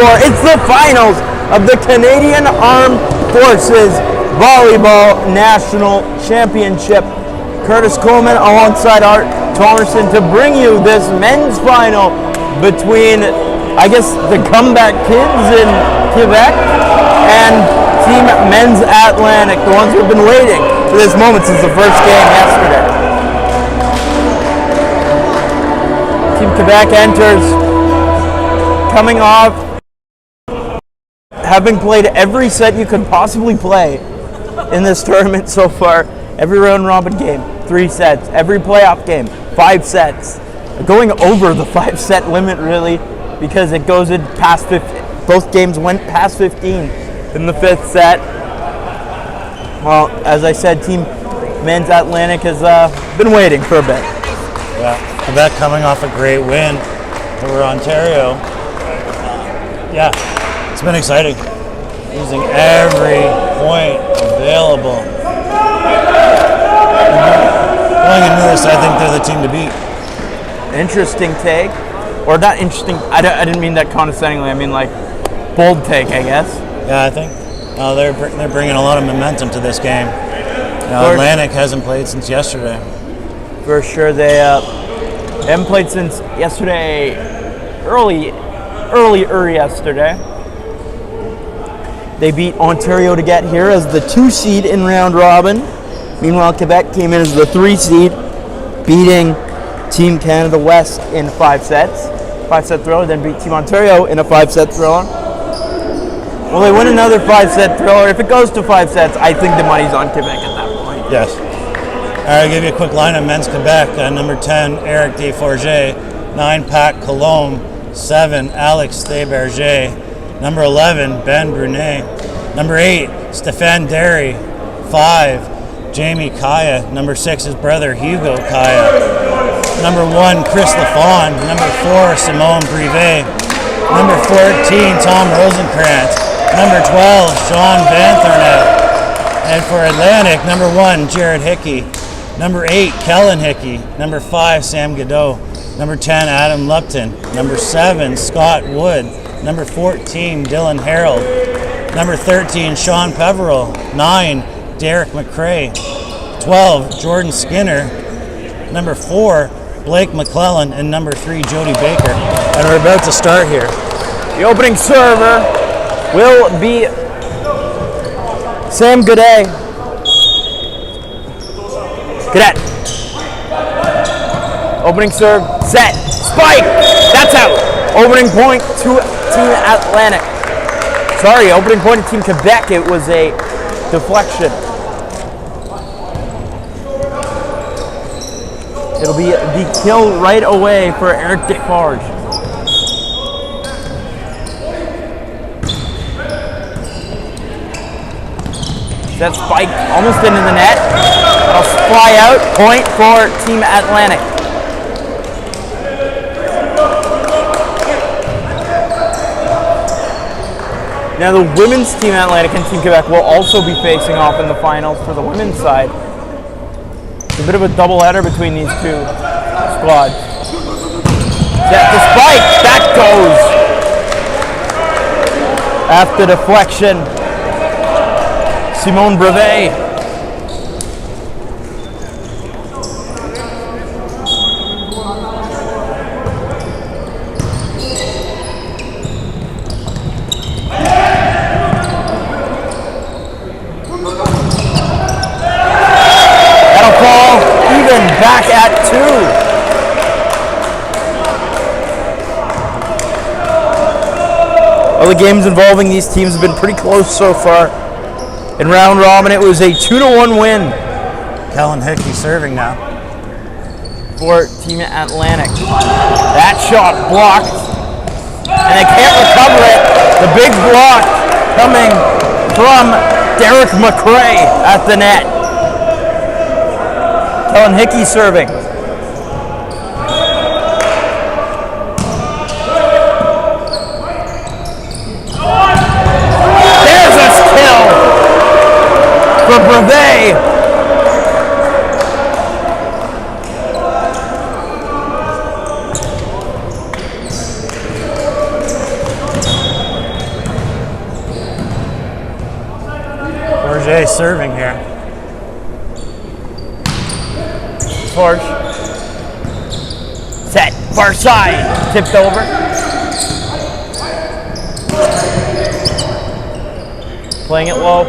for. It's the finals of the Canadian Armed Forces Volleyball National Championship. Curtis Coleman alongside Art Thomerson to bring you this men's final between, I guess, the Comeback Kids in Quebec and Team Men's Atlantic, the ones who've been waiting for this moment since the first game yesterday. Team Quebec enters coming off having played every set you could possibly play in this tournament so far. Every round robin game, 3 sets. Every playoff game, 5 sets. Going over the 5-set limit really, because it goes in past 15. Both games went past 15 in the 5th set. Well, as I said, Team Men's Atlantic has been waiting for a bit. Yeah, Quebec coming off a great win over Ontario. Yeah, it's been exciting. Using every point available. Going into this, I think they're the team to beat. Interesting take, or not interesting. I didn't mean that condescendingly. I mean like bold take, I guess. Yeah, I think they're bringing a lot of momentum to this game. Atlantic hasn't played since yesterday. For sure, they haven't played since yesterday, earlier yesterday. They beat Ontario to get here as the 2 seed in round robin. Meanwhile, Quebec came in as the 3 seed, beating Team Canada West in 5 sets. 5-set thriller, then beat Team Ontario in a 5-set thriller. Will they win another 5-set thriller? If it goes to 5 sets, I think the money's on Quebec at that point. Yes. All right, I'll give you a quick line of men's Quebec. Number 10, Eric Desforges. 9, Pat Colombe. 7, Alex Desberger. Number 11, Ben Brunet. Number 8, Stéphane Derry. 5, Jamie Kaya. Number 6, his brother Hugo Kaya. Number 1, Chris Lafon. Number 4, Simone Privé. Number 14, Tom Rosenkrantz. Number 12, Sean Vanthornet. And for Atlantic, number 1, Jared Hickey. Number 8, Kellen Hickey. Number 5, Sam Godot. Number 10, Adam Lupton. Number 7, Scott Wood. Number 14, Dylan Harold. Number 13, Sean Peveril. 9, Derek McCrae. 12, Jordan Skinner. Number 4, Blake McClellan. And number 3, Jody Baker. And we're about to start here. The opening server will be Sam Godet. Godet. Opening serve, set, spike. That's out. Opening point to Team Atlantic. Sorry, opening point to Team Quebec. It was a deflection. It'll be the kill right away for Eric Desforges. That spike almost into the net. That'll fly out. Point for Team Atlantic. Now the women's Team Atlantic and Team Quebec will also be facing off in the finals for the women's side. It's a bit of a doubleheader between these two squads. Set the spike. That goes. After deflection, Simone Brevet. That'll fall even back at 2. Well, the games involving these teams have been pretty close so far. In round robin, it was a 2-1 win. Kellen Hickey serving now. For Team Atlantic. That shot blocked. And they can't recover it. The big block coming from Derek McCrae at the net. Kellen Hickey serving. There's a kill for Brevet. Brevet serving here. Torch. Set. Far side. Tipped over. Playing it low.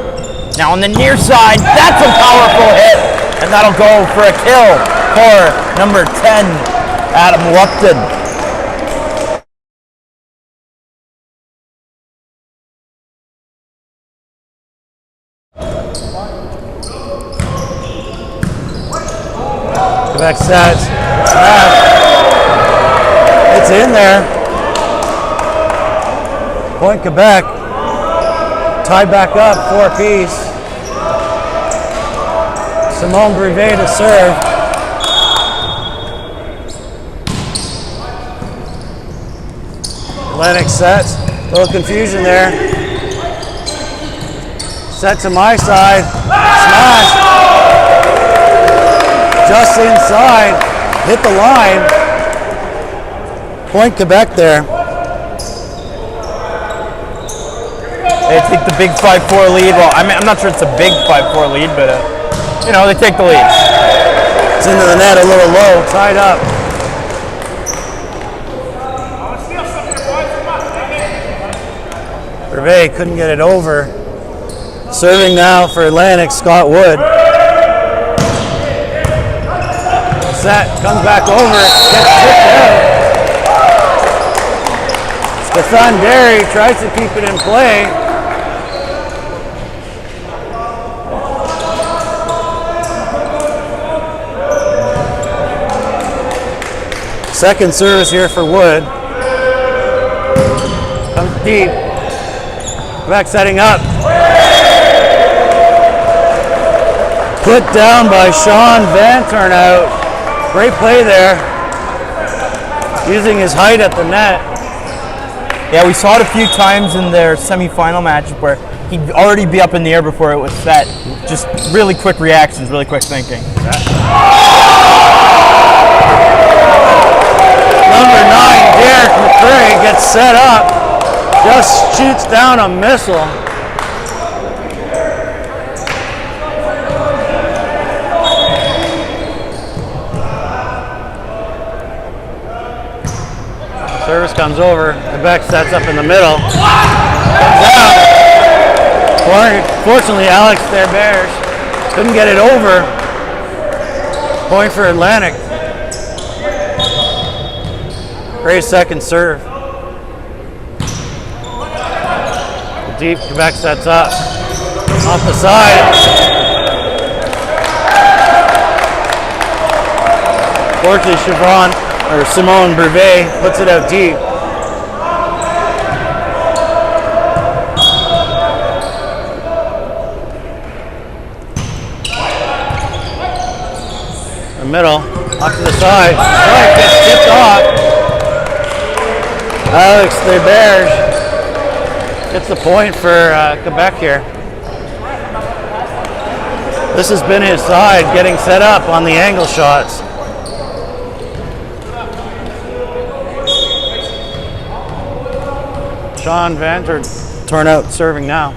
Now on the near side. That's a powerful hit. And that'll go for a kill for number 10, Adam Lupton. Quebec sets. It's in there. Point Quebec. Tied back up, 4-piece. Simone Brevet to serve. Atlantic sets. A little confusion there. Set to my side. Smash. Just inside. Hit the line. Point Quebec there. They take the big 5-4 lead. Well, I'm not sure it's a big 5-4 lead, but you know, they take the lead. It's into the net a little low, tied up. Brevet couldn't get it over. Serving now for Atlantic, Scott Wood. Set, comes back over, gets tipped out. Stefan Derry tries to keep it in play. Second service here for Wood. Comes deep. Back setting up. Put down by Sean Van Turnout. Great play there. Using his height at the net. Yeah, we saw it a few times in their semifinal match where he'd already be up in the air before it was set. Just really quick reactions, really quick thinking. Number 9, Derek McCray gets set up, just shoots down a missile. Service comes over, Quebec sets up in the middle. Comes out. Fortunately, Alex Therberge couldn't get it over. Point for Atlantic. Great second serve. Deep, Quebec sets up. Off the side. Fortunately, Simone Brevet puts it out deep. The middle, off to the side. Right, gets tipped off. Alex Therberge gets the point for Quebec here. This has been his side getting set up on the angle shots. Sean Van Turnout serving now.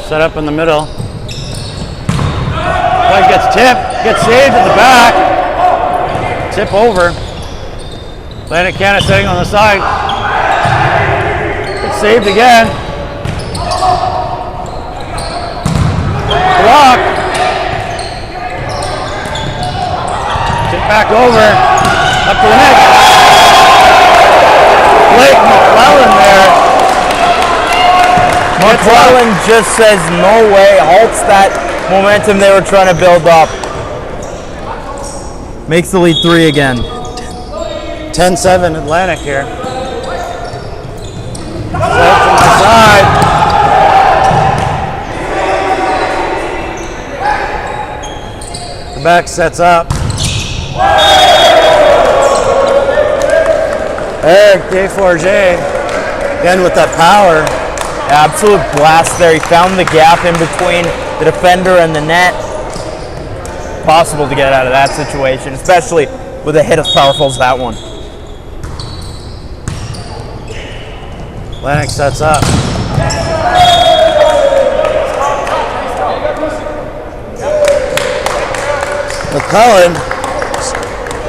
Set up in the middle. Point gets tipped, gets saved at the back. Tip over. Atlantic Canada sitting on the side. It's saved again. Block. Tip back over. Up to the net. Blake McClellan there. McClellan just says no way, halts that momentum they were trying to build up. Makes the lead 3 again. 10-7 Atlantic here. Set to my side. Quebec sets up. Eric Desforges again with that power. Absolute blast there. He found the gap in between the defender and the net. Possible to get out of that situation, especially with a hit as powerful as that one. Atlantic sets up. McClellan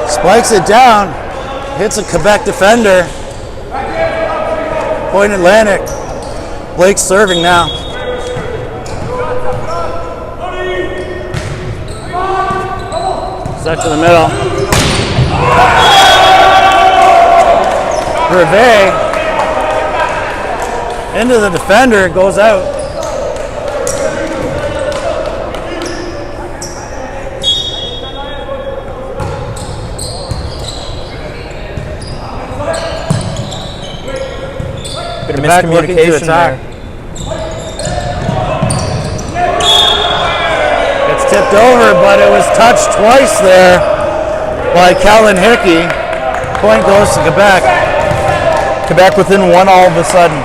spikes it down, hits a Quebec defender. Point Atlantic. Blake's serving now. Set to the middle. Brevet into the defender, goes out. Bit of Back looking to miscommunication attack. there. It's tipped over, but it was touched twice there by Callan Hickey. Point goes to Quebec. Quebec within one all of a sudden.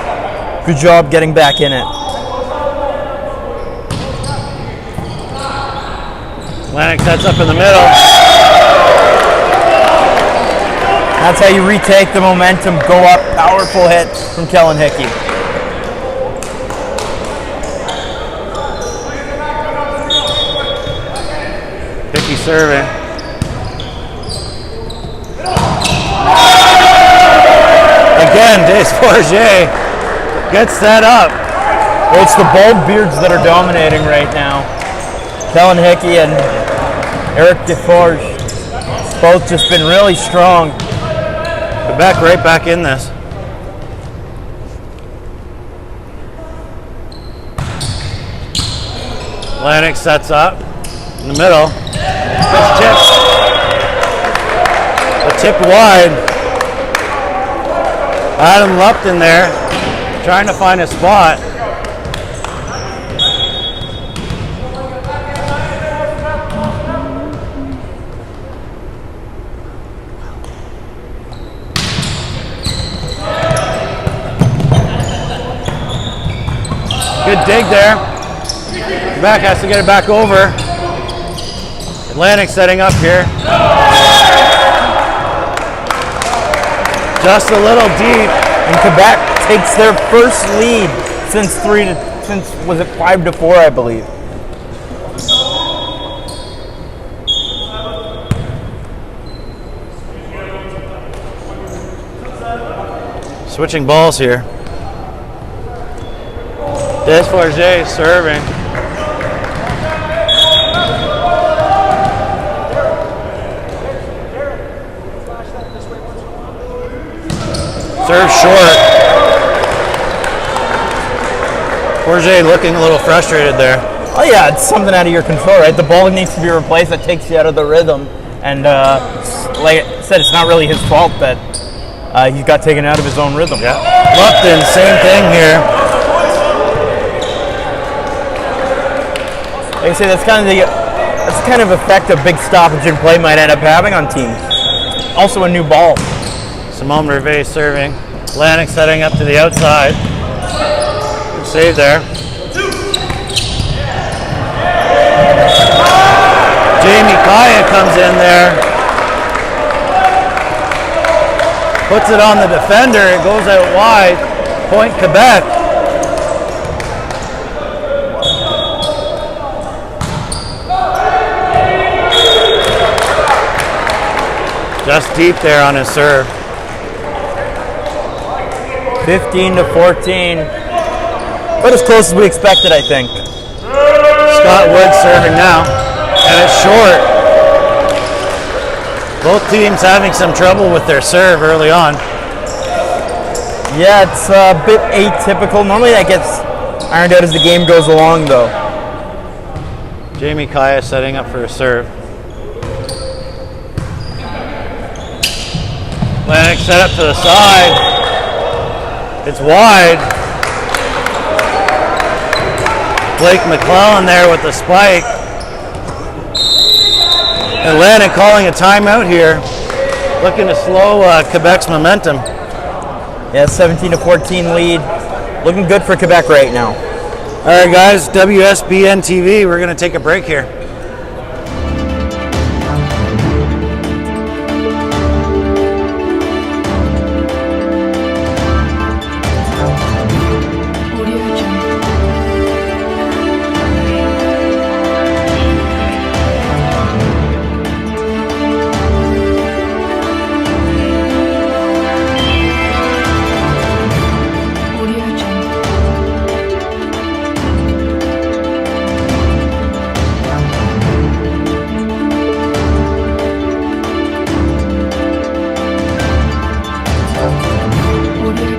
Good job getting back in it. Atlantic sets up in the middle. That's how you retake the momentum, go up, powerful hit from Kellen Hickey. Hickey serving. Again, Desforges gets that up. Well, it's the bald beards that are dominating right now. Kellen Hickey and Eric Deforge both just been really strong. Quebec right back in this. Atlantic sets up in the middle. It's tipped. A tip wide. Adam Lupton there, trying to find a spot. Good dig there. Quebec has to get it back over. Atlantic setting up here. Just a little deep. And Quebec takes their first lead since was it 5-4, I believe. Switching balls here. Desforges serving. Serve short. Forget looking a little frustrated there. Oh yeah, it's something out of your control, right? The ball needs to be replaced. That takes you out of the rhythm. And like I said, it's not really his fault that he got taken out of his own rhythm. Yeah. Lupton, same thing here. Like I say, that's kind of effect a big stoppage in play might end up having on teams. Also a new ball. Simone Brevet serving. Atlantic setting up to the outside. Good save there. Jamie Kaya comes in there. Puts it on the defender. It goes out wide. Point Quebec. Just deep there on his serve. 15-14. But as close as we expected, I think. Scott Wood serving now. And it's short. Both teams having some trouble with their serve early on. Yeah, it's a bit atypical. Normally that gets ironed out as the game goes along, though. Jamie Kaya setting up for a serve. Atlantic set up to the side. It's wide. Blake McClellan there with the spike. Atlantic calling a timeout here. Looking to slow Quebec's momentum. Yeah, 17-14 lead. Looking good for Quebec right now. All right, guys, WSBN TV. We're going to take a break here.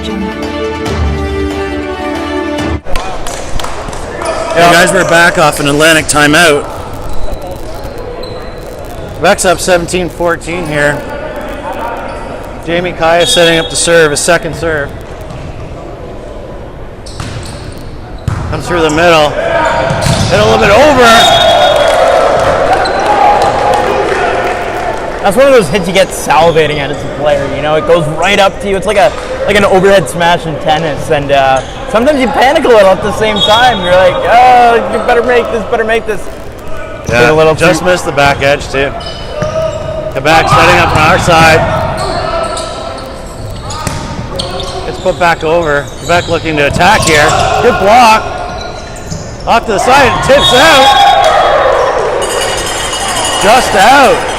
region. Hey guys, we're back off an Atlantic timeout. Quebec's up 17-14 here. Jamie Kaya setting up to serve, his second serve. Comes through the middle. Hit a little bit over. That's one of those hits you get salivating at as a player. You know, it goes right up to you. It's like an overhead smash in tennis, and sometimes you panic a little at the same time. You're like, oh, you better make this, Yeah, a little just missed the back edge too. Quebec setting up on our side. It's put back over. Quebec looking to attack here. Good block. Off to the side, tips out. Just out.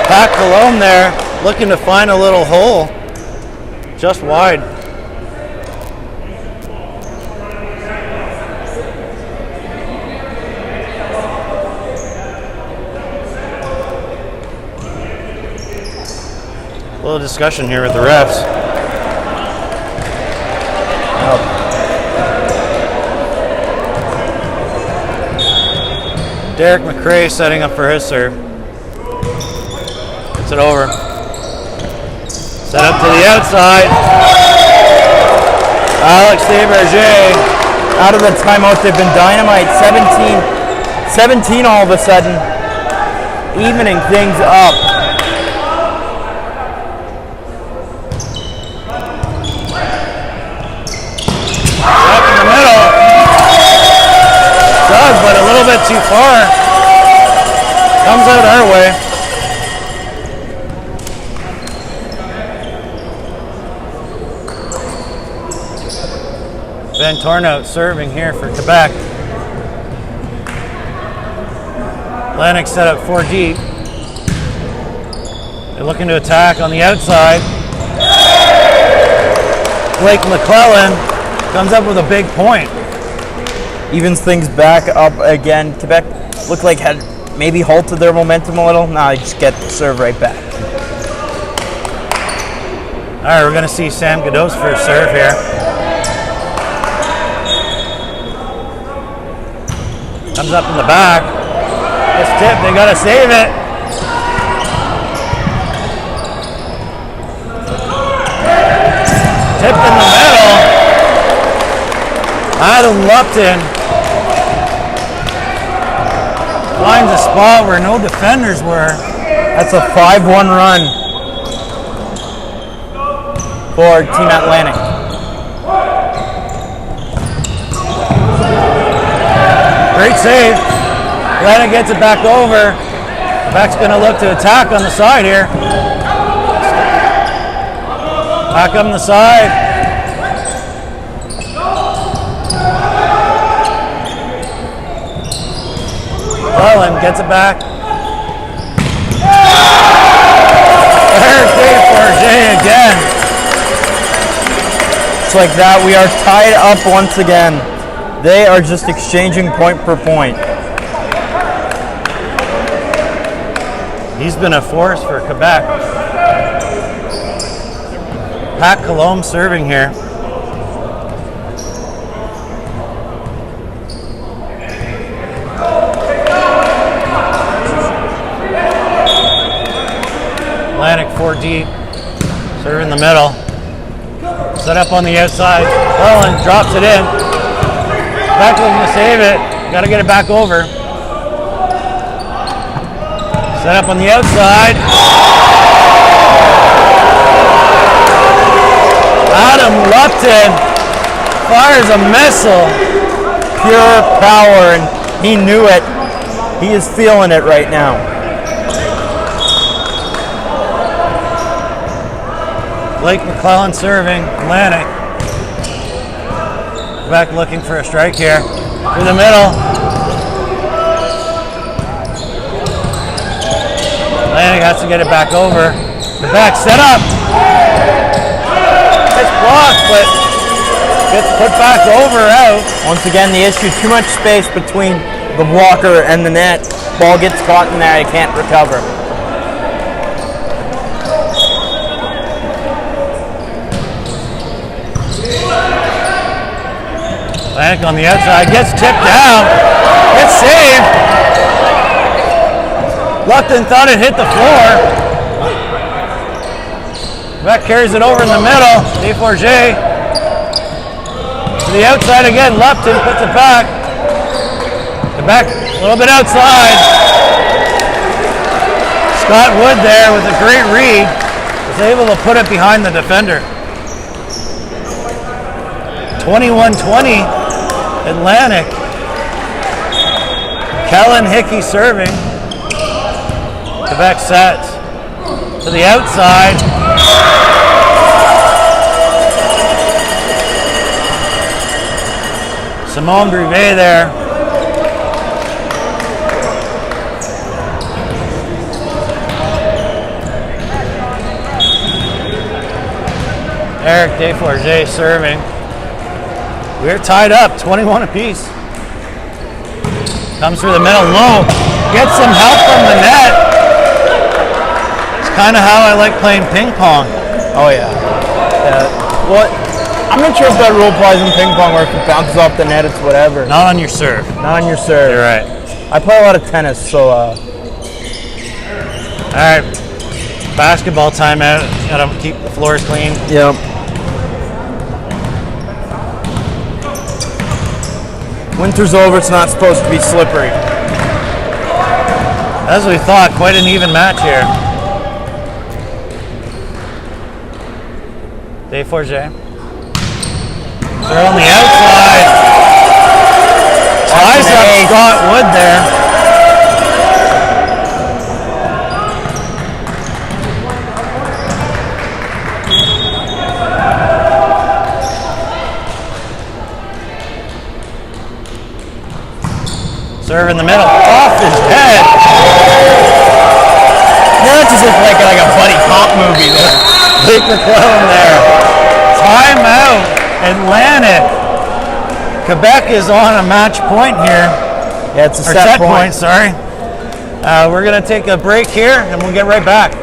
Pat Cologne there, looking to find a little hole. Just wide. A little discussion here with the refs. Derek McRae setting up for his serve. Gets it over. Set up to the outside. Alex Desberger. Out of the timeout, they've been dynamite. 17 all of a sudden. Evening things up. Up in the middle. Does, but a little bit too far. Comes out our way. Ben Tornout serving here for Quebec. Atlantic set up 4 deep. They're looking to attack on the outside. Blake McClellan comes up with a big point. Evens things back up again. Quebec looked like had maybe halted their momentum a little. Now they just get the serve right back. All right, we're going to see Sam Godot's first serve here. Comes up in the back. It's tipped. They got to save it. Tipped in the middle. Adam Lupton finds a spot where no defenders were. That's a 5-1 run for Team Atlantic. Great save. Atlantic gets it back over. Quebec's going to look to attack on the side here. Back on the side. Cullen gets it back. Eric Desberger again. Just like that, we are tied up once again. They are just exchanging point per point. He's been a force for Quebec. Pat Cologne serving here. Atlantic 4 deep. Serve in the middle. Set up on the outside. Cullen drops it in. Quebec looking to save it. Got to get it back over. Set up on the outside. Adam Lupton fires a missile. Pure power, and he knew it. He is feeling it right now. Blake McClellan serving. Atlantic. Quebec looking for a strike here. Through the middle. Atlantic has to get it back over. Quebec set up. It's blocked, but gets put back over out. Once again, the issue, too much space between the blocker and the net. Ball gets caught in there, you can't recover. Atlantic on the outside, gets tipped down, gets saved. Lupton thought it hit the floor. Quebec carries it over in the middle. Desforges to the outside again. Lupton puts it back. Quebec a little bit outside. Scott Wood there with a great read. Was able to put it behind the defender. 21-20 Atlantic. Kellen Hickey serving. Quebec sets to the outside. Simone Brevet there. Eric Desforges serving. We're tied up, 21 apiece. Comes through the middle low. Gets some help from the net. It's kind of how I like playing ping pong. Oh yeah. Well, I'm not sure if that rule applies in ping pong, or if it bounces off the net, it's whatever. Not on your serve. Not on your serve. You're right. I play a lot of tennis, so. All right. Basketball timeout. Gotta keep the floors clean. Yep. Winter's over, it's not supposed to be slippery. As we thought, quite an even match here. Desforges. They're on the outside. Eyes up Scott Wood there. Serve in the middle, off his head. That just looks like a buddy cop movie there. Blake McClellan there. Timeout, Atlantic. Quebec is on a match point here. Yeah, it's a Or set point, sorry. We're gonna take a break here and we'll get right back.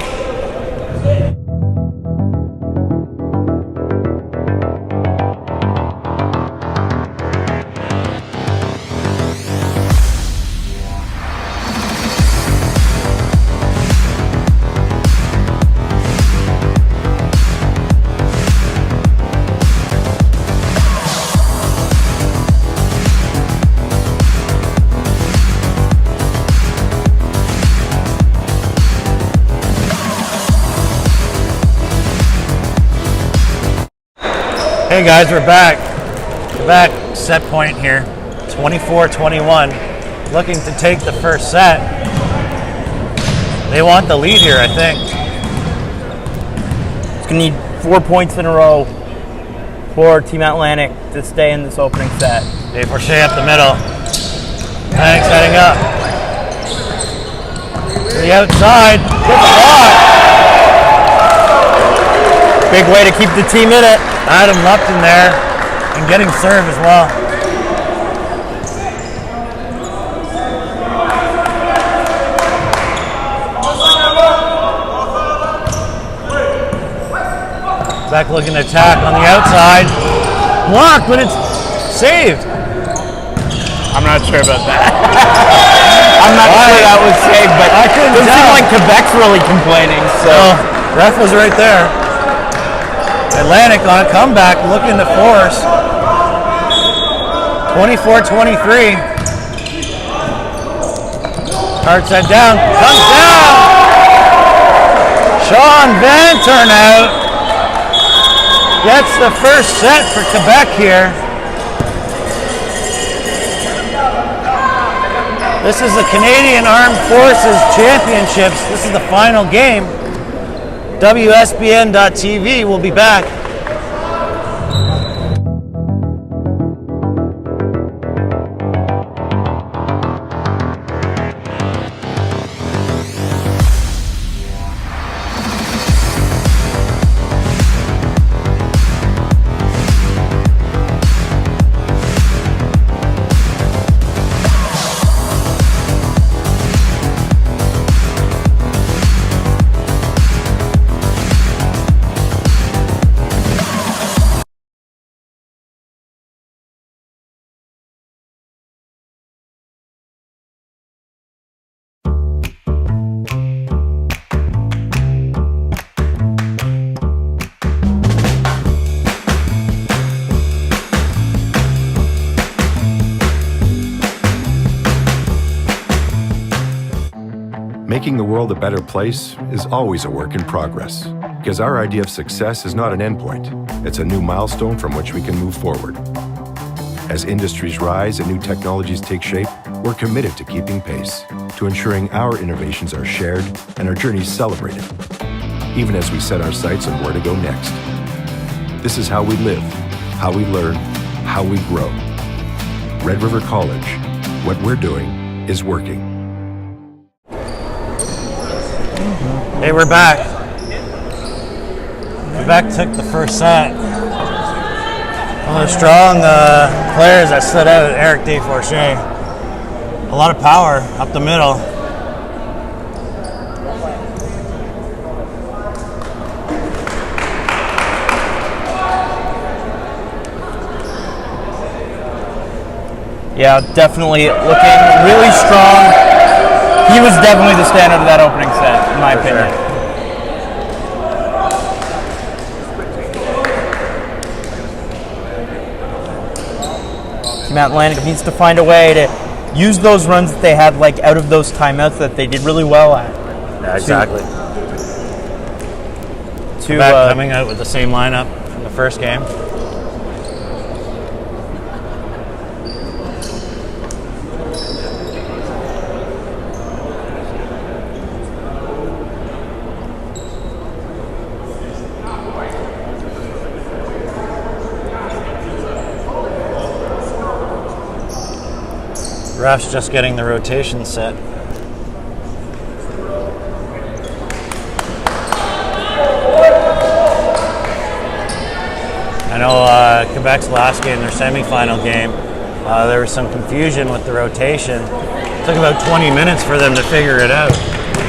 Hey guys, we're back. Quebec set point here, 24-21. Looking to take the first set. They want the lead here, I think. It's going to need 4 points in a row for Team Atlantic to stay in this opening set. Desforges up the middle. Atlantic setting up. To the outside. Good block. Big way to keep the team in it. Adam Lupton there and getting serve as well. Back looking to attack on the outside. Blocked, but it's saved. I'm not sure about that. I'm not sure that was saved, but I couldn't it tell. seemed like Quebec's really complaining. So Ref was right there. Atlantic on a comeback, looking to force. 24-23. Hard set down, comes down. Sean Van Turnout gets the first set for Quebec here. This is the Canadian Armed Forces Championships. This is the final game. WSBN.TV will be back. Making the world a better place is always a work in progress, because our idea of success is not an endpoint. It's a new milestone from which we can move forward. As industries rise and new technologies take shape, we're committed to keeping pace, to ensuring our innovations are shared and our journeys celebrated, even as we set our sights on where to go next. This is how we live, how we learn, how we grow. Red River College, what we're doing is working. Hey, we're back. Quebec took the first set. One of the strong players that stood out, Eric Desforges. A lot of power up the middle. Yeah, definitely looking really strong. He was definitely the standout of that opening set, in my opinion. Team Atlantic needs to find a way to use those runs that they had, like out of those timeouts that they did really well at. Yeah, exactly. Quebec coming out with the same lineup from the first game. Ref's just getting the rotation set. I know Quebec's last game, their semifinal game, there was some confusion with the rotation. It took about 20 minutes for them to figure it out.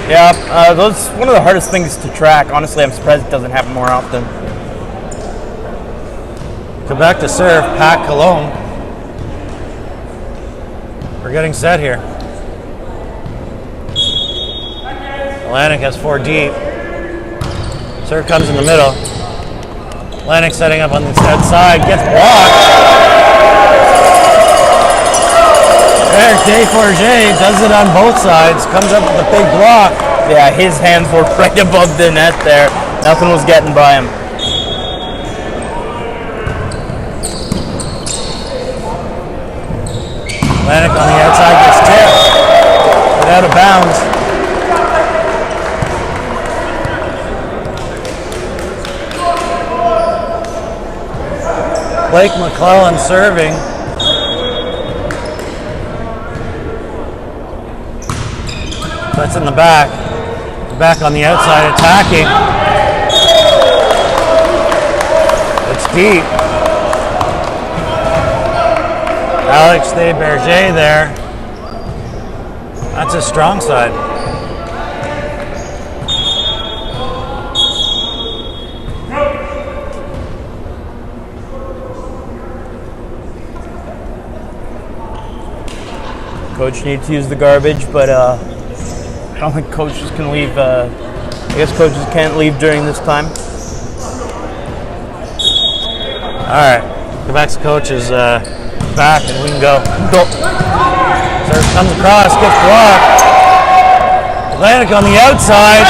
Yeah, that's one of the hardest things to track. Honestly, I'm surprised it doesn't happen more often. Quebec to serve, Pat Cologne. We're getting set here. Atlantic has 4 deep. Serve comes in the middle. Atlantic setting up on the outside, gets blocked. Eric Desforges does it on both sides, comes up with a big block. Yeah, his hands were right above the net there. Nothing was getting by him. Atlantic on the outside gets tipped, but out of bounds. Blake McClellan serving. That's in the back. Back on the outside attacking. It's deep. Alex Desforges there. That's his strong side. Coach needs to use the garbage, but I don't think coaches can leave. I guess coaches can't leave during this time. All right, Quebec's coach is back, and we can go. Serve comes across, gets blocked. Atlantic on the outside.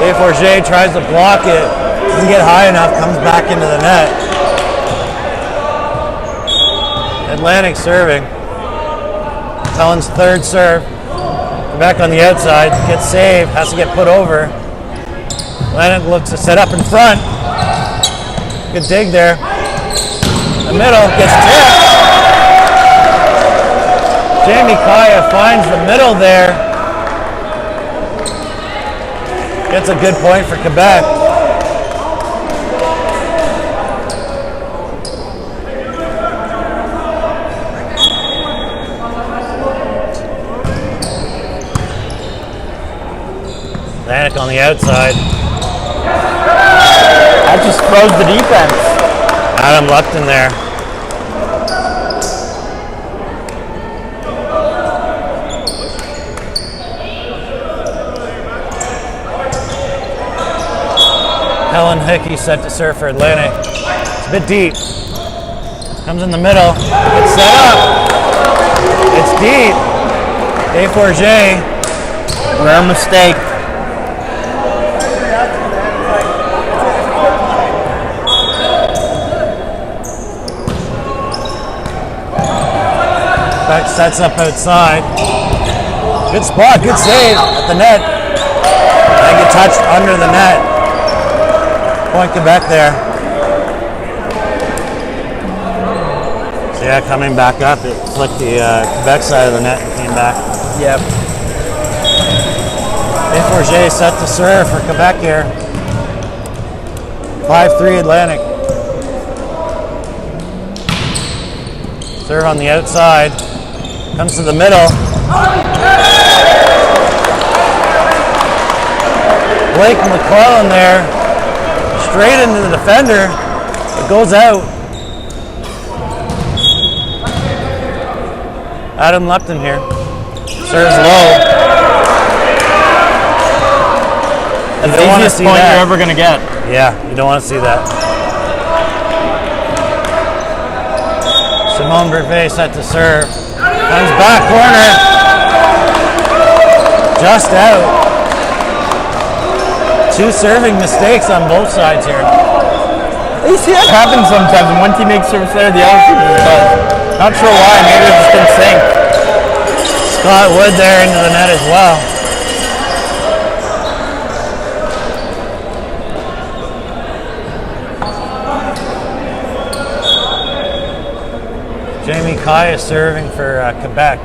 Desforges tries to block it, doesn't get high enough, comes back into the net. Atlantic serving. Cullen's third serve. Back on the outside, gets saved, has to get put over. Atlantic looks to set up in front. Good dig there. The middle gets tipped. Jamie Kaya finds the middle there. Gets a good point for Quebec. Atlantic on the outside. That just froze the defense. Adam Lupton there. Helen Hickey set to serve for Atlantic. It's a bit deep. Comes in the middle. It's set up. It's deep. Desforges. Rare mistake. Beck sets up outside. Good spot, good save at the net. I think it touched under the net. Point Quebec there. So yeah, coming back up, it flicked the Quebec side of the net and came back. Yep. Desforges set to serve for Quebec here. 5-3 Atlantic. Serve on the outside. Comes to the middle. Blake McClellan there. Straight into the defender. It goes out. Adam Lupton here. Serves low. The easiest point you're ever going to get. Yeah, you don't want to see that. Simone Brevet set to serve. Comes back corner. Just out. 2 serving mistakes on both sides here. You see that happen sometimes. When one team makes service there, the other team does. Not sure why. Maybe it just didn't sink. Scott Wood there into the net as well. Jamie Kai is serving for Quebec.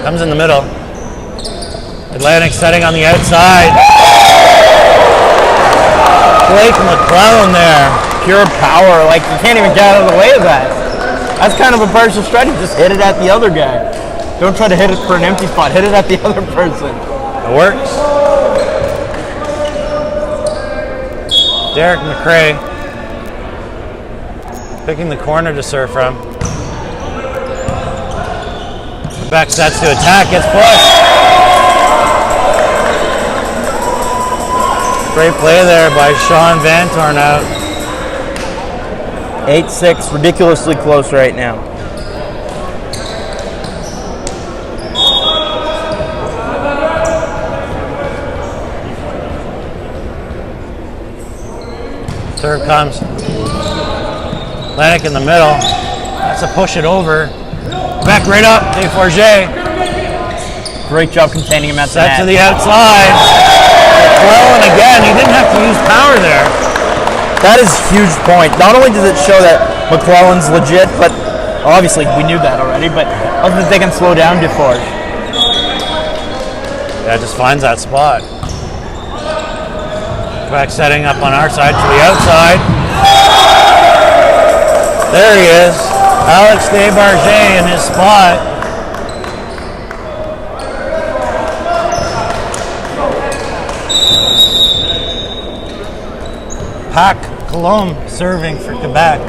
Comes in the middle. Atlantic setting on the outside. Blake McClellan there. Pure power. Like, you can't even get out of the way of that. That's kind of a partial strategy. Just hit it at the other guy. Don't try to hit it for an empty spot. Hit it at the other person. It works. Derek McRae picking the corner to serve from. Quebec sets to attack, gets pushed. Great play there by Sean Van Torn out. 8-6, ridiculously close right now. Serve comes. Atlantic in the middle. That's a push it over. Back right up, Desforges. Great job containing him at the net. Set to the outside. McClellan again. He didn't have to use power there. That is a huge point. Not only does it show that McClellan's legit, but obviously we knew that already, but also that they can slow down Desforges. Yeah, just finds that spot. Back setting up on our side to the outside. There he is. Alex Desbarges in his spot. Pac Colombe serving for Quebec.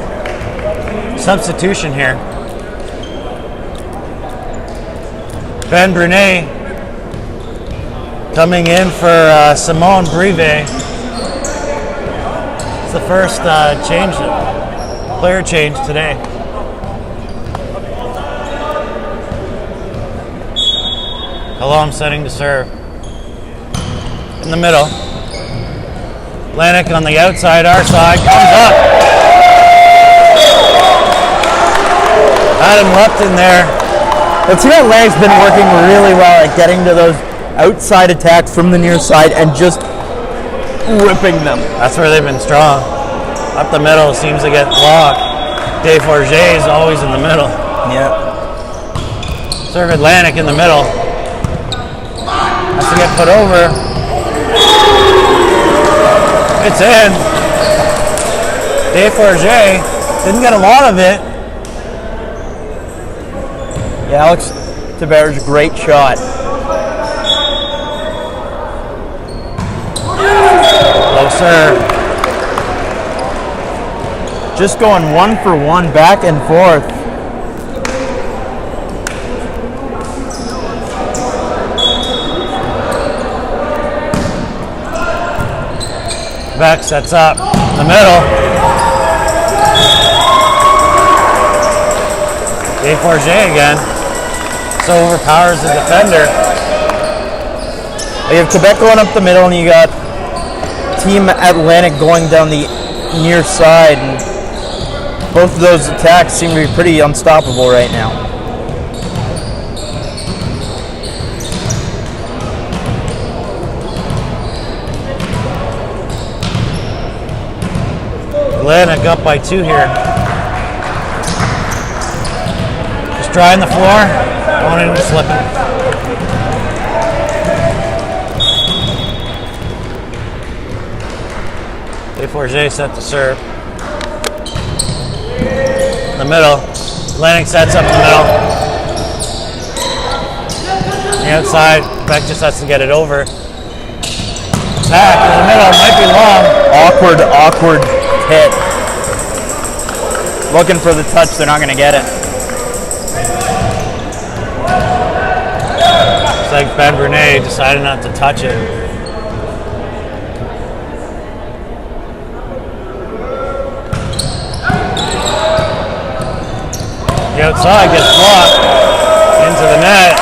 Substitution here. Ben Brunet coming in for Simone Brevet. It's the first player change today. Colombe setting to serve. In the middle. Atlantic on the outside, our side, comes up. Adam Lupton there. The team Atlantic's been working really well at getting to those outside attacks from the near side and just ripping them. That's where they've been strong. Up the middle seems to get blocked. Desforges is always in the middle. Yep. Serve Atlantic in the middle. Has to get put over. It's in. Desforges didn't get a lot of it. Yeah, Alex Desbarges, great shot. Low serve. Just going 1-for-1 back and forth. Beck sets up in the middle. Forget again. So overpowers the defender. You have Quebec going up the middle, and you got Team Atlantic going down the near side. And both of those attacks seem to be pretty unstoppable right now. Atlantic up by 2 here. Just drying the floor, going in and slipping. Forget set to serve. In the middle. Atlantic sets up in the middle. On the outside, Beck just has to get it over. Back in the middle, might be long. Awkward hit. Looking for the touch, they're not going to get it. It's like Ben Brunet decided not to touch it. The outside gets blocked into the net.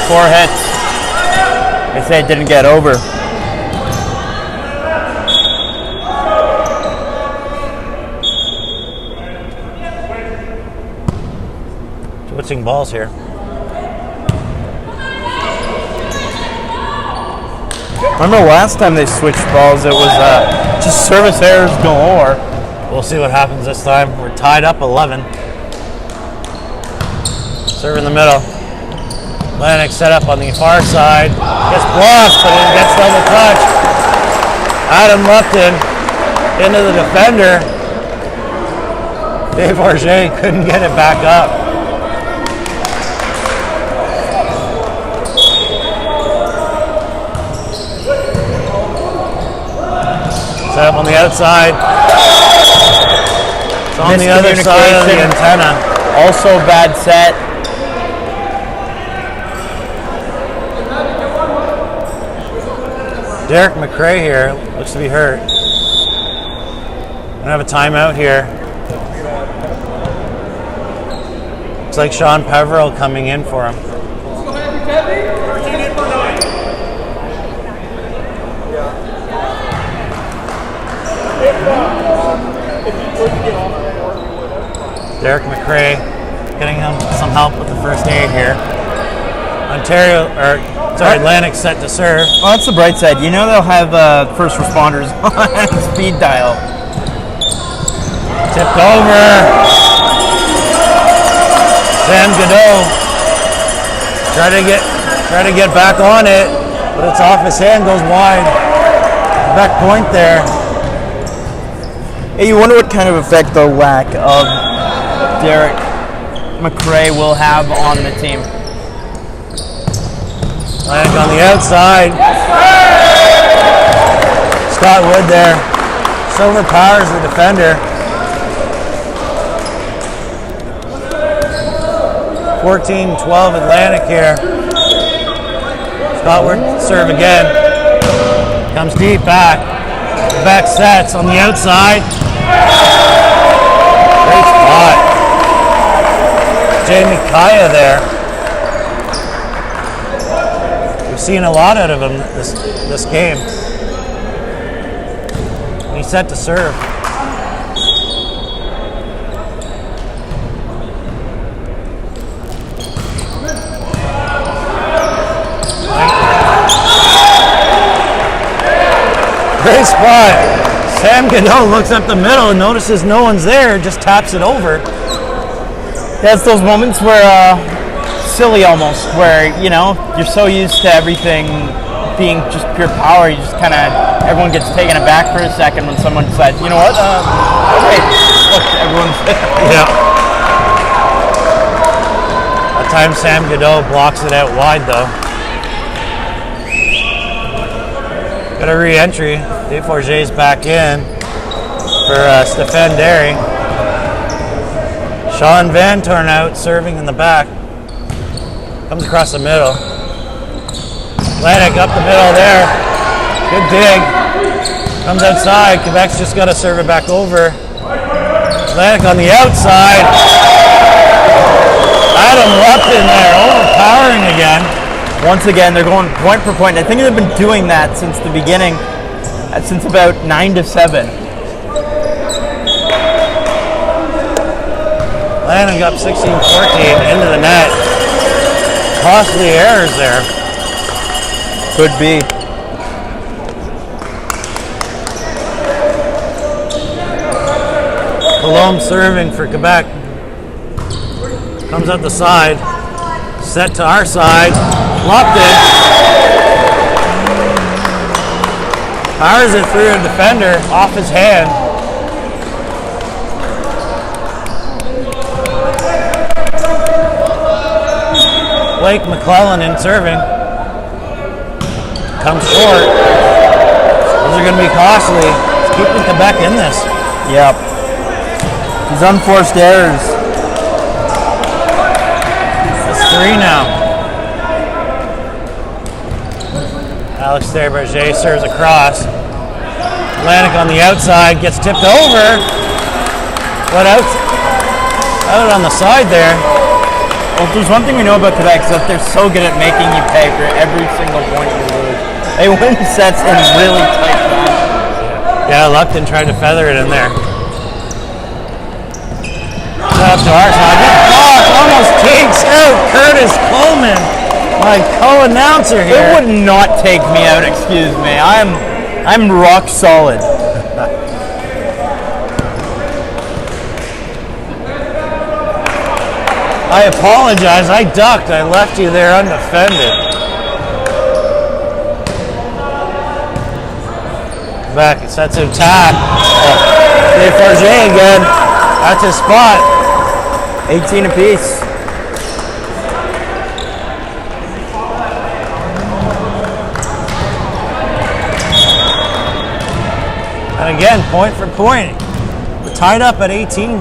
Four hits. They say it didn't get over. Switching balls here. Remember last time they switched balls, it was just service errors galore. We'll see what happens this time. We're tied up 11. Serve in the middle. Atlantic set up on the far side. Gets blocked, but it gets double touch. Adam Lupton into the defender. Dave Forget couldn't get it back up. Set up on the outside. It's on the other side of the antenna. Also bad set. Derek McRae here looks to be hurt. Gonna have a timeout here. Looks like Sean Peveril coming in for him. Derek McRae getting him some help with the first aid here. Atlantic set to serve. Well, that's the bright side. You know they'll have first responders on speed dial. Tipped over. Sam Godot try to get back on it, but it's off his hand, goes wide. Back point there. Hey, you wonder what kind of effect the lack of Derek McRae will have on the team. Atlantic on the outside. Scott Wood there. Silver powers the defender. 14-12 Atlantic here. Scott Wood serve again. Comes deep back. Back sets on the outside. Great spot. Jamie Kaya there. We've seen a lot out of him this game. He's set to serve. Great spot. Sam Godot looks up the middle and notices no one's there, just taps it over. That's those moments where, silly almost, where, you know, you're so used to everything being just pure power, you just kind of, everyone gets taken aback for a second when someone decides, you know what, wait, look, everyone's Yeah. That time Sam Godot blocks it out wide though. Got a re-entry. Dave Forget's back in for Stefan Derry. Sean Van Tornout serving in the back. Comes across the middle. Atlantic up the middle there. Good dig. Comes outside. Quebec's just got to serve it back over. Atlantic on the outside. Adam Lupton there, overpowering again. Once again, they're going point for point. I think they've been doing that since the beginning, since about 9-7. Atlantic up 16-14 into the net. Costly errors there. Could be. Colombe serving for Quebec. Comes up the side. Set to our side. Lupton. Powers it through a defender off his hand. Blake McClellan in serving. Comes short. Those are going to be costly. It's keeping Quebec in this. Yep. These unforced errors. That's 3 now. Alex Desberger serves across. Atlantic on the outside, gets tipped over. But out on the side there. Well, if there's one thing we know about Quebec, is that they're so good at making you pay for every single point you lose. They win sets in really tight rounds. Yeah, Lupton tried to feather it in there. Up to our side. Block almost takes out Curtis Coleman, my co-announcer here. It would not take me out, excuse me. I'm rock solid. I apologize. I ducked. I left you there undefended. Back. It sets to attack. Desfarges again. That's his spot. 18 apiece. And again, point for point. We're tied up at 18.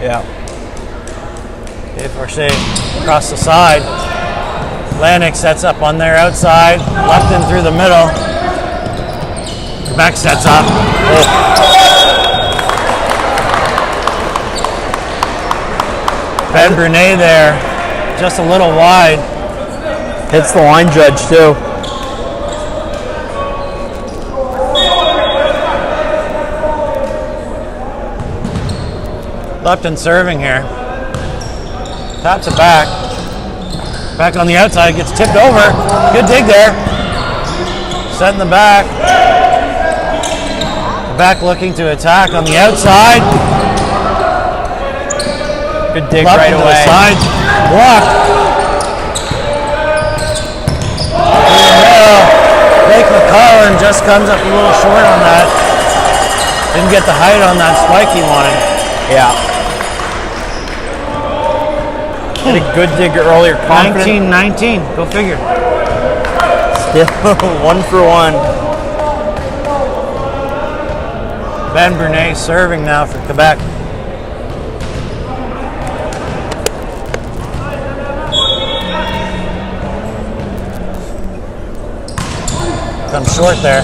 Yeah. Desfarges across the side. Atlantic sets up on their outside. Lupton through the middle. Quebec sets up. Ben Brunet there, just a little wide. Hits the line judge too. Lupton serving here. Taps it back. Back on the outside, gets tipped over. Good dig there. Set in the back. Back looking to attack on the outside. Good dig Lupton right to away. the side. Block. Blake McClellan just comes up a little short on that. Didn't get the height on that spike he wanted. Yeah. Did a good dig earlier. 19-19. Go figure. Still 1 for 1. Ben Brunet serving now for Quebec. Comes short there.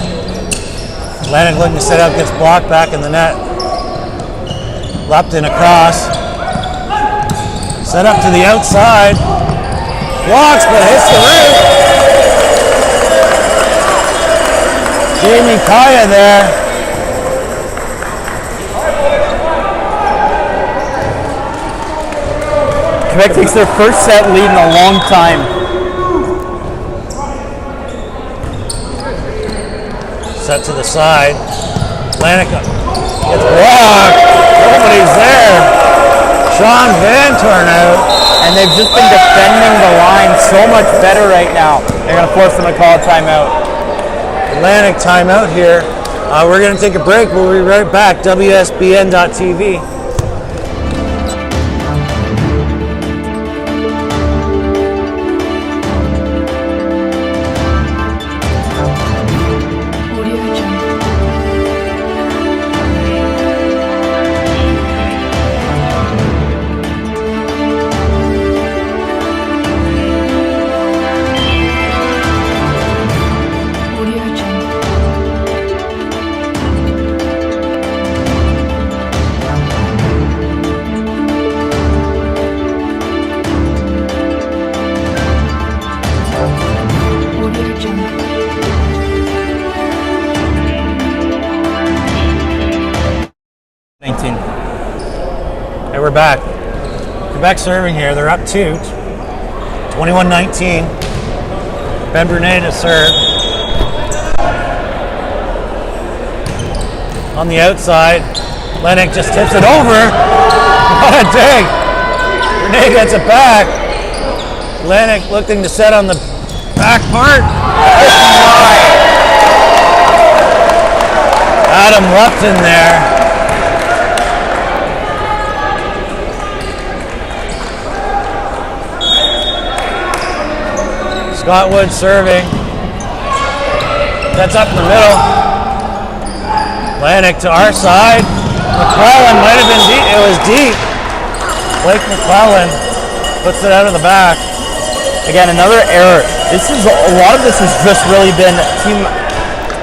Atlantic looking to set up, gets blocked back in the net. Lupton across. Set up to the outside. Blocks, but hits the roof. Jamie Kaya there. Quebec takes their first set lead in a long time. Set to the side. Atlantic gets blocked. Nobody's there. Sean Van Torn out. And they've just been defending the line so much better right now. They're going to force them to call a timeout. Atlantic timeout here. We're going to take a break. We'll be right back. WSBN.TV. we're back. Quebec serving here. They're up 2. 21-19. Ben Brunet to serve. On the outside. Lennox just tips it over. What a dig. Brunet gets it back. Lennox looking to set on the back part. Adam Lupton there. Scott Wood serving. That's up in the middle. Atlantic to our side. McClellan might have been deep. It was deep. Blake McClellan puts it out of the back. Again, another error. A lot of this has just really been Team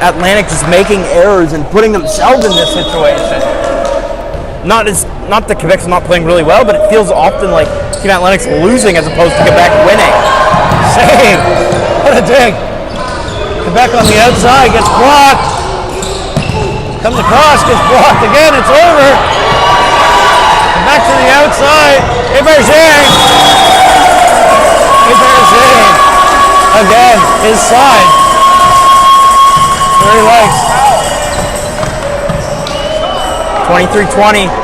Atlantic just making errors and putting themselves in this situation. Not that Quebec's not playing really well, but it feels often like Team Atlantic's losing as opposed to Quebec winning. Save! What a dig! Quebec on the outside gets blocked. Comes across, gets blocked again. It's over. Back to the outside. Eberger. Again, his side. Where he likes. 23-20.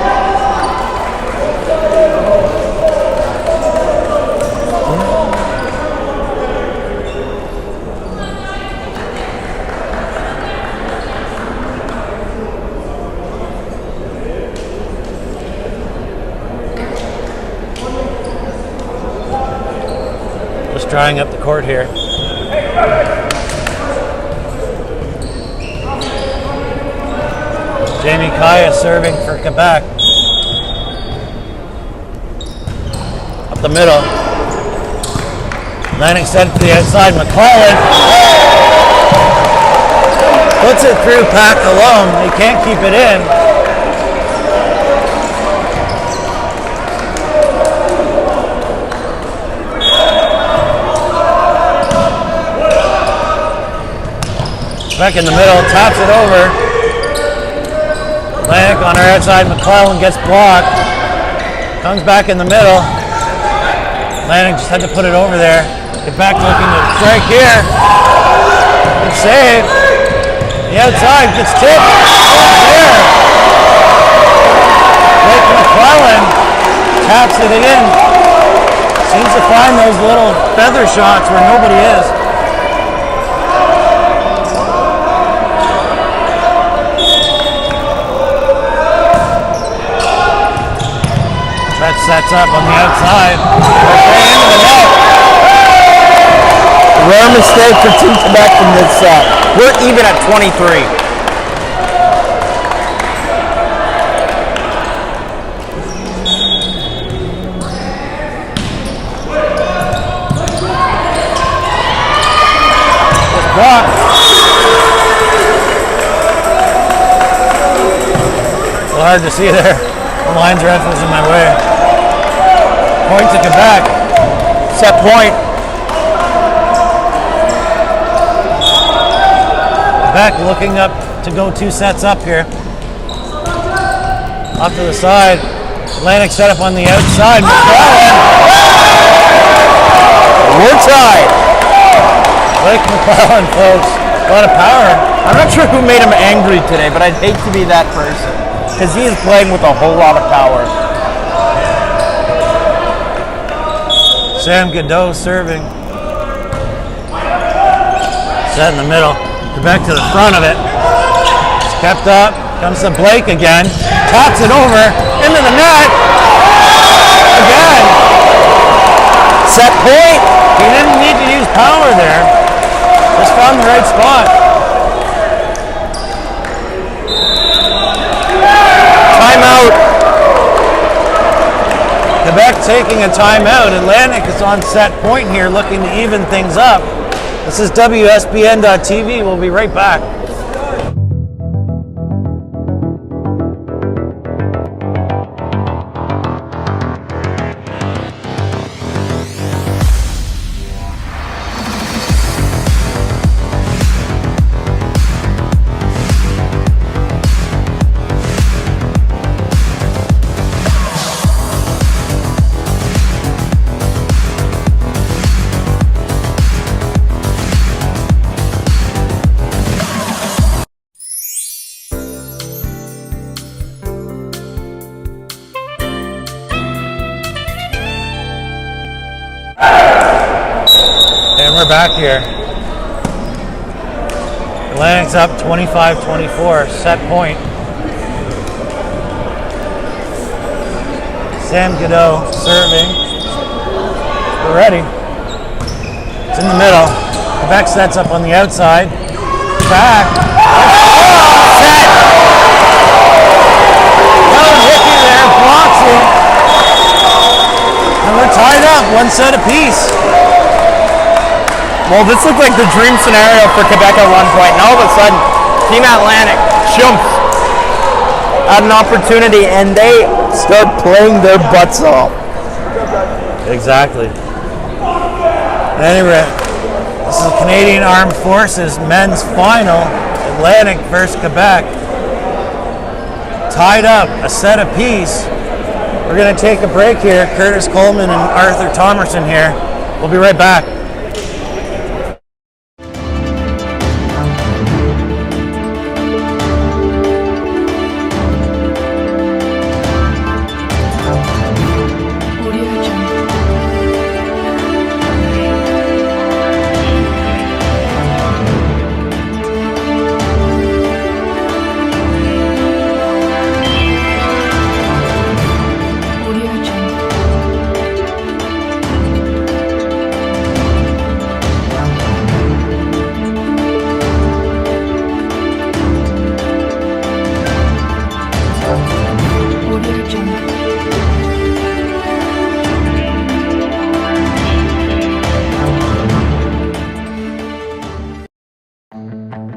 Drying up the court here. Jamie Kaya serving for Quebec. Up the middle. Lanning sent to the outside. McClellan puts it through Pat Colombe. He can't keep it in. Back in the middle, taps it over. Atlantic on our outside, McClellan gets blocked. Comes back in the middle. Atlantic just had to put it over there. Get back looking to strike here. Good save. The outside gets tipped. There. Blake McClellan taps it in. Seems to find those little feather shots where nobody is. That sets up on the outside. Into the net. Rare mistake for Team Quebec in this set. We're even at 23. Just blocked. A little hard to see there. The lines ref was in my way. Point to Quebec. Set point. Quebec looking up to go 2 sets up here. Off to the side. Atlantic set up on the outside. McClellan. We're tied. Blake McClellan, folks. A lot of power. I'm not sure who made him angry today, but I'd hate to be that person. Because he is playing with a whole lot of power. Sam Godot serving. Set in the middle. Quebec to the front of it. It's kept up. Comes to Blake again. Taps it over. Into the net. Again. Set point. He didn't need to use power there. Just found the right spot. Timeout. Quebec taking a timeout. Atlantic is on set point here looking to even things up. This is WSBN.TV. We'll be right back. we're back here. Atlantic's up 25-24, set point. Sam Godot serving. We're ready. It's in the middle. Quebec sets up on the outside. Back. Set. Helen Hickey there blocks it. And we're tied up, one set apiece. Well, this looked like the dream scenario for Quebec at one point, and all of a sudden, Team Atlantic jumps at an opportunity, and they start playing their butts off. Exactly. Anyway, this is the Canadian Armed Forces men's final. Atlantic versus Quebec. Tied up, a set apiece. We're going to take a break here. Curtis Coleman and Arthur Thomerson here. We'll be right back.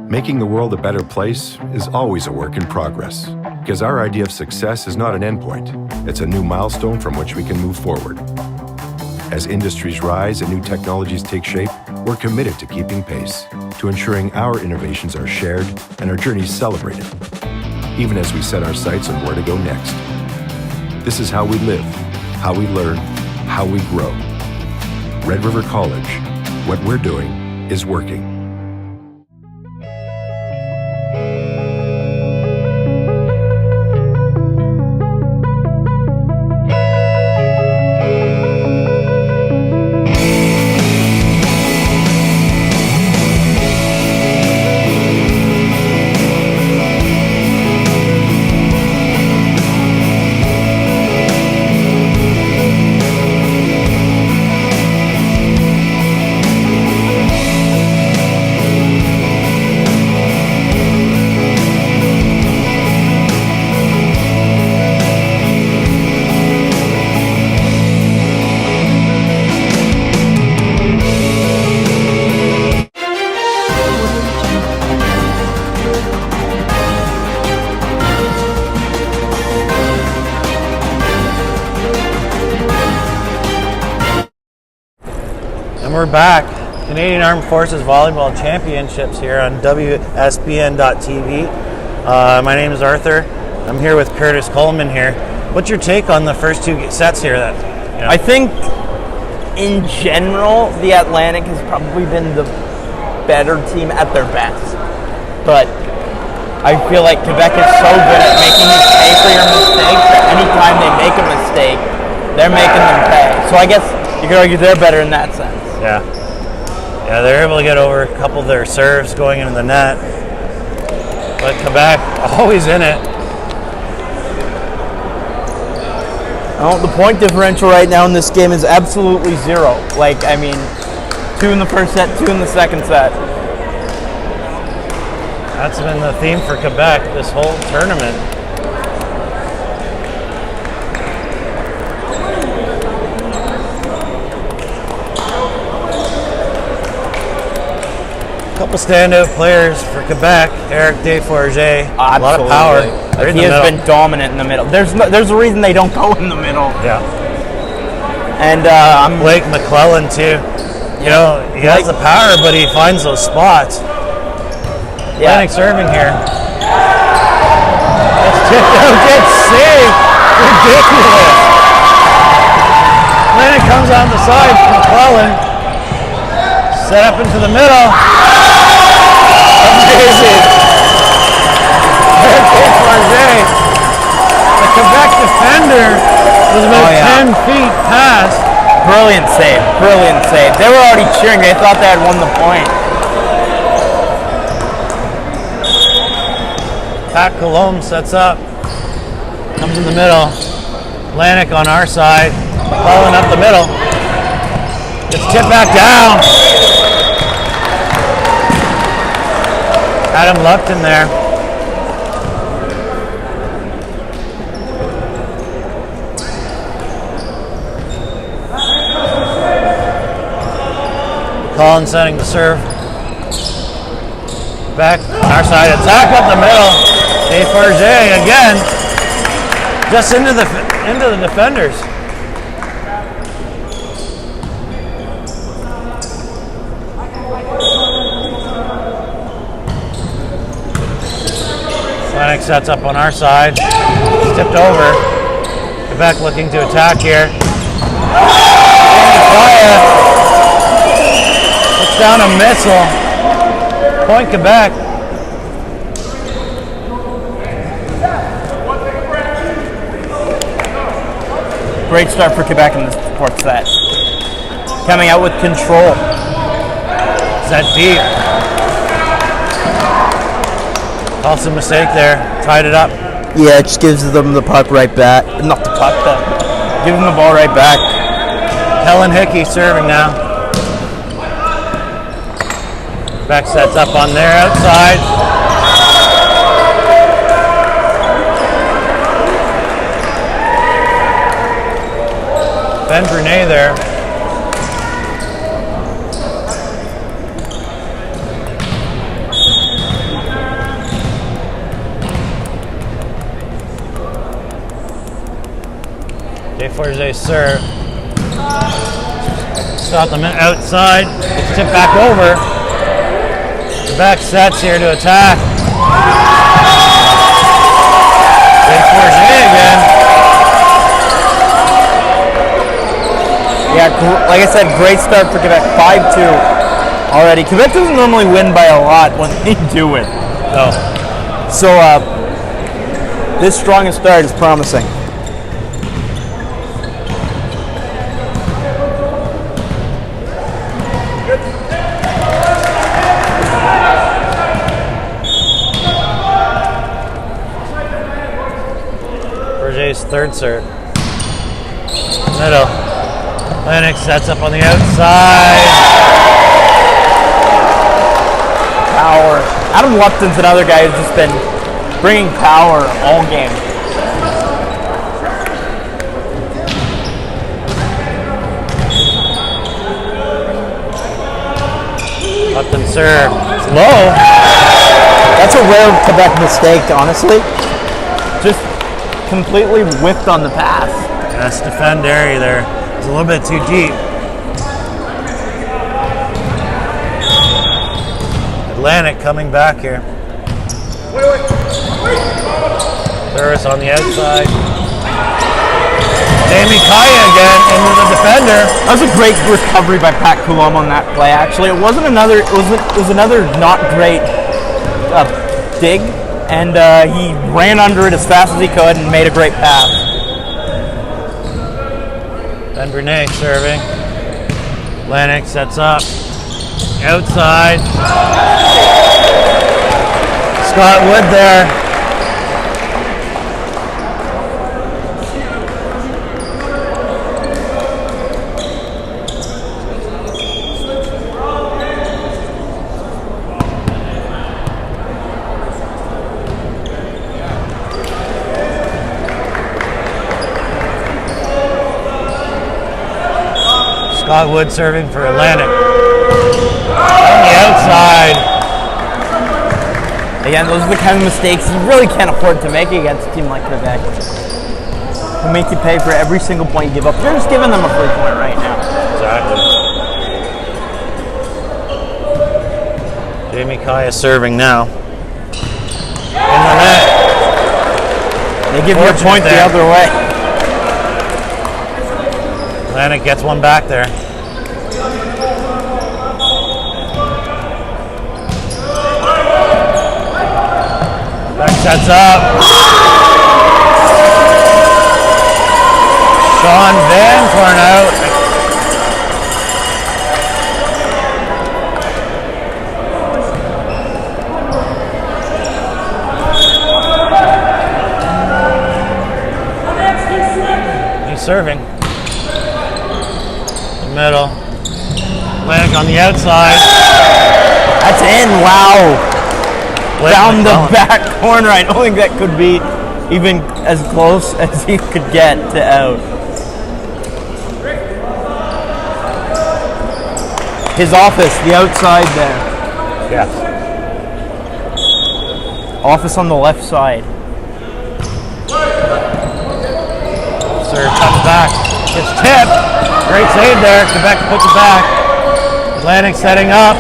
Making the world a better place is always a work in progress, because our idea of success is not an endpoint, it's a new milestone from which we can move forward. As industries rise and new technologies take shape, we're committed to keeping pace, to ensuring our innovations are shared and our journeys celebrated, even as we set our sights on where to go next. This is how we live, how we learn, how we grow. Red River College, what we're doing is working. We're back. Canadian Armed Forces Volleyball Championships here on WSBN.TV. My name is Arthur. I'm here with Curtis Coleman here. What's your take on the first two sets here? I think, in general, the Atlantic has probably been the better team at their best. But I feel like Quebec is so good at making you pay for your mistakes that anytime they make a mistake, they're making them pay. So I guess you could argue they're better in that sense. Yeah, they're able to get over a couple of their serves going into the net. But Quebec, always in it. Oh, the point differential right now in this game is absolutely zero. 2 in the first set, 2 in the second set. That's been the theme for Quebec this whole tournament. Couple standout players for Quebec. Eric Desforges, a lot of power. He has been dominant in the middle. There's a reason they don't go in the middle. Yeah. And Blake McClellan too. You know, he has the power, but he finds those spots. Atlantic serving here. It's tipped out, gets saved. Ridiculous. Atlantic comes on the side. McClellan set up into the middle. Amazing. The Quebec defender was about 10 feet past Brilliant save. Brilliant save. They were already cheering. They thought they had won the point. Pat Colombe sets up. Comes in the middle. Atlantic on our side. Following up the middle. Gets tipped back down. Adam Lupton there. Collins setting to serve. Back on our side, attack up the middle. Deforget again, just into the defenders. Atlantic sets up on our side. Tipped over. Quebec looking to attack here. Puts down a missile. Point Quebec. Great start for Quebec in this fourth set. Coming out with control. Set deep. Also a mistake there. Tied it up. Yeah, it just gives them the puck right back. Not the puck, but give them the ball right back. Helen Hickey serving now. Beck sets up on their outside. Ben Brunet there. Deforget serve. Stop them outside. It's tipped back over. Quebec sets here to attack. Deforget again. Yeah, like I said, great start for Quebec. 5-2 already. Quebec doesn't normally win by a lot when they do it. No. So this strongest start is promising. Third serve. Middle. Atlantic sets up on the outside. Power. Adam Lupton's another guy who's just been bringing power all game. Lupton serve. It's low. That's a rare Quebec mistake, honestly. Just completely whiffed on the pass. That's defend area there. It's a little bit too deep. Atlantic coming back here. Service on the outside. Jamie Kaya again into the defender. That was a great recovery by Pat Coulombe on that play. Actually, it was another not great dig. And he ran under it as fast as he could and made a great pass. Ben Brunet serving. Atlantic sets up. Outside. Scott Wood there. Scott Wood serving for Atlantic. On the outside. Again, those are the kind of mistakes you really can't afford to make against a team like Quebec. Who make you pay for every single point you give up. You're just giving them a free point right now. Exactly. Jamie Kaya serving now. In the net. They give you a point the other way. Atlantic gets one back there. Beck sets up. Sean Van Corn out. serving. The middle. Atlantic on the outside. That's in, wow. Blake Down the McClellan. back corner. I don't think that could be even as close as he could get to out. His office, the outside there. Yeah. Office on the left side. Serve comes back. It's tipped. Great save there. Quebec puts it back. Atlantic setting up.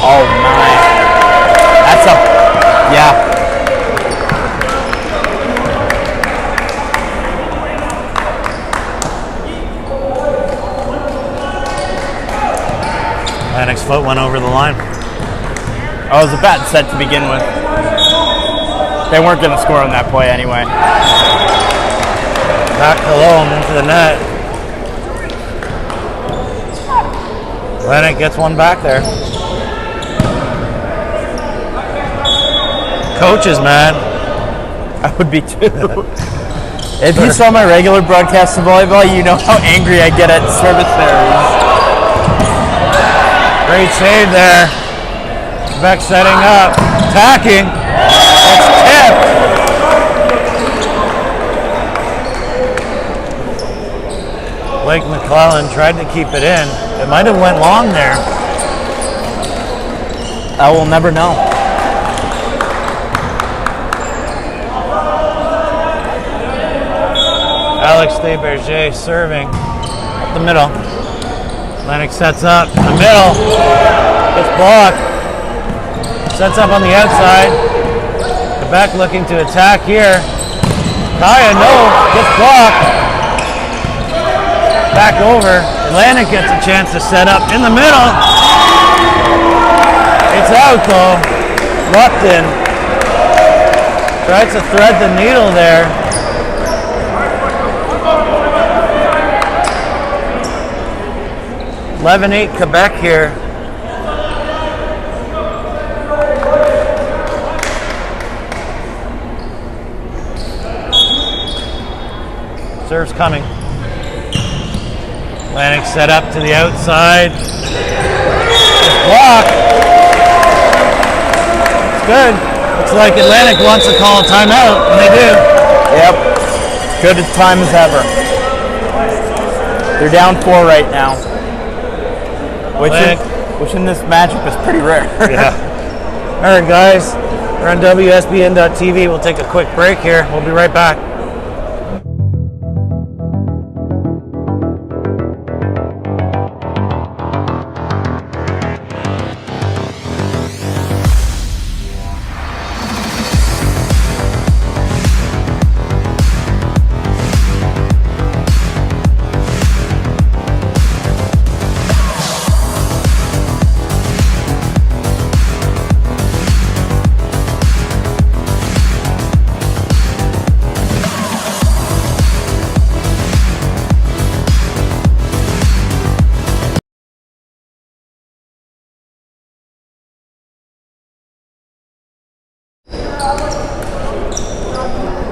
Oh my. That's a, yeah. Atlantic's foot went over the line. Oh, it was a bad set to begin with. They weren't going to score on that play anyway. Back Cologne into the net. Atlantic gets one back there. Coach is mad. I would be too. If you saw my regular broadcast of volleyball, you know how angry I get at service errors. Great save there. Quebec setting up. Attacking. It's tipped. Blake McClellan tried to keep it in. It might have went long there. I will never know. Alex Desberger serving up the middle. Atlantic sets up in the middle. Gets blocked. Sets up on the outside. Quebec looking to attack here. Kaya, no, gets blocked. Back over. Atlantic gets a chance to set up in the middle. It's out though. Lupton tries to thread the needle there. (11-8) Quebec here. Serve's coming. Atlantic set up to the outside. It's blocked. It's good. Looks like Atlantic wants to call a timeout, and they do. Yep. Good a time as ever. They're down 4 right now. Which in this matchup is pretty rare. Yeah. All right, guys. We're on WSBN.TV. We'll take a quick break here. We'll be right back.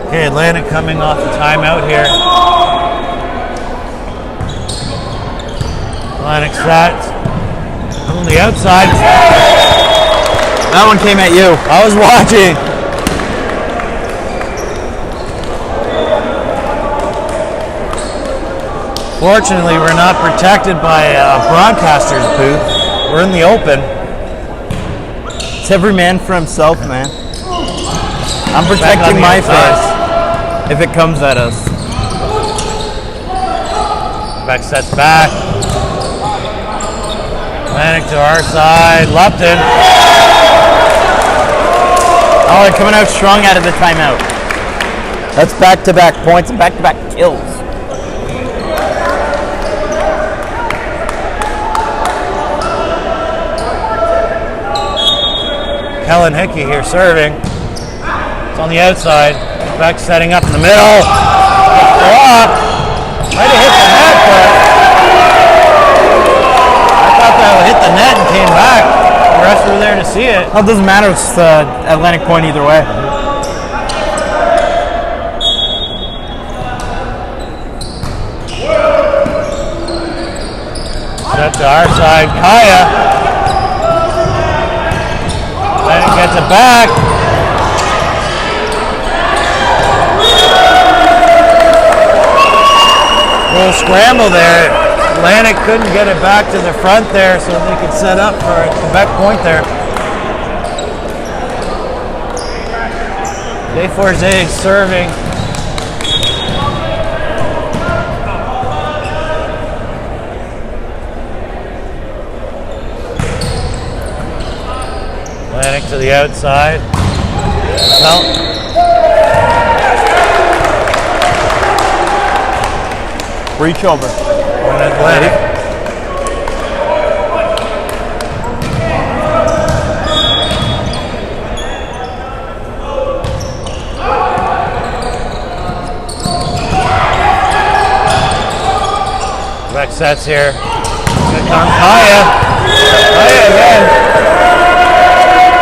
Okay, Atlantic coming off the timeout here. Atlantic set on the outside. That one came at you. I was watching. Fortunately, we're not protected by a broadcaster's booth. We're in the open. It's every man for himself, man. I'm Back on protecting the my outside. face if it comes at us. Back sets back. Atlantic to our side. Lupton. Oh, they're coming out strong out of the timeout. That's back-to-back points and back-to-back kills. Kellen Hickey here serving. It's on the outside. Back setting up in the middle. Blocked. Might have hit the net, but I thought that would hit the net and came back. The rest were there to see it. Well, it doesn't matter. It's the Atlantic point either way. Set to our side. Kaya. Atlantic gets it back. Little scramble there. Atlantic couldn't get it back to the front there so they could set up for a Quebec point there. Desforges serving. Atlantic to the outside. No. Reach over. One Atlantic. Back sets here. Here comes Kaya. Kaya again.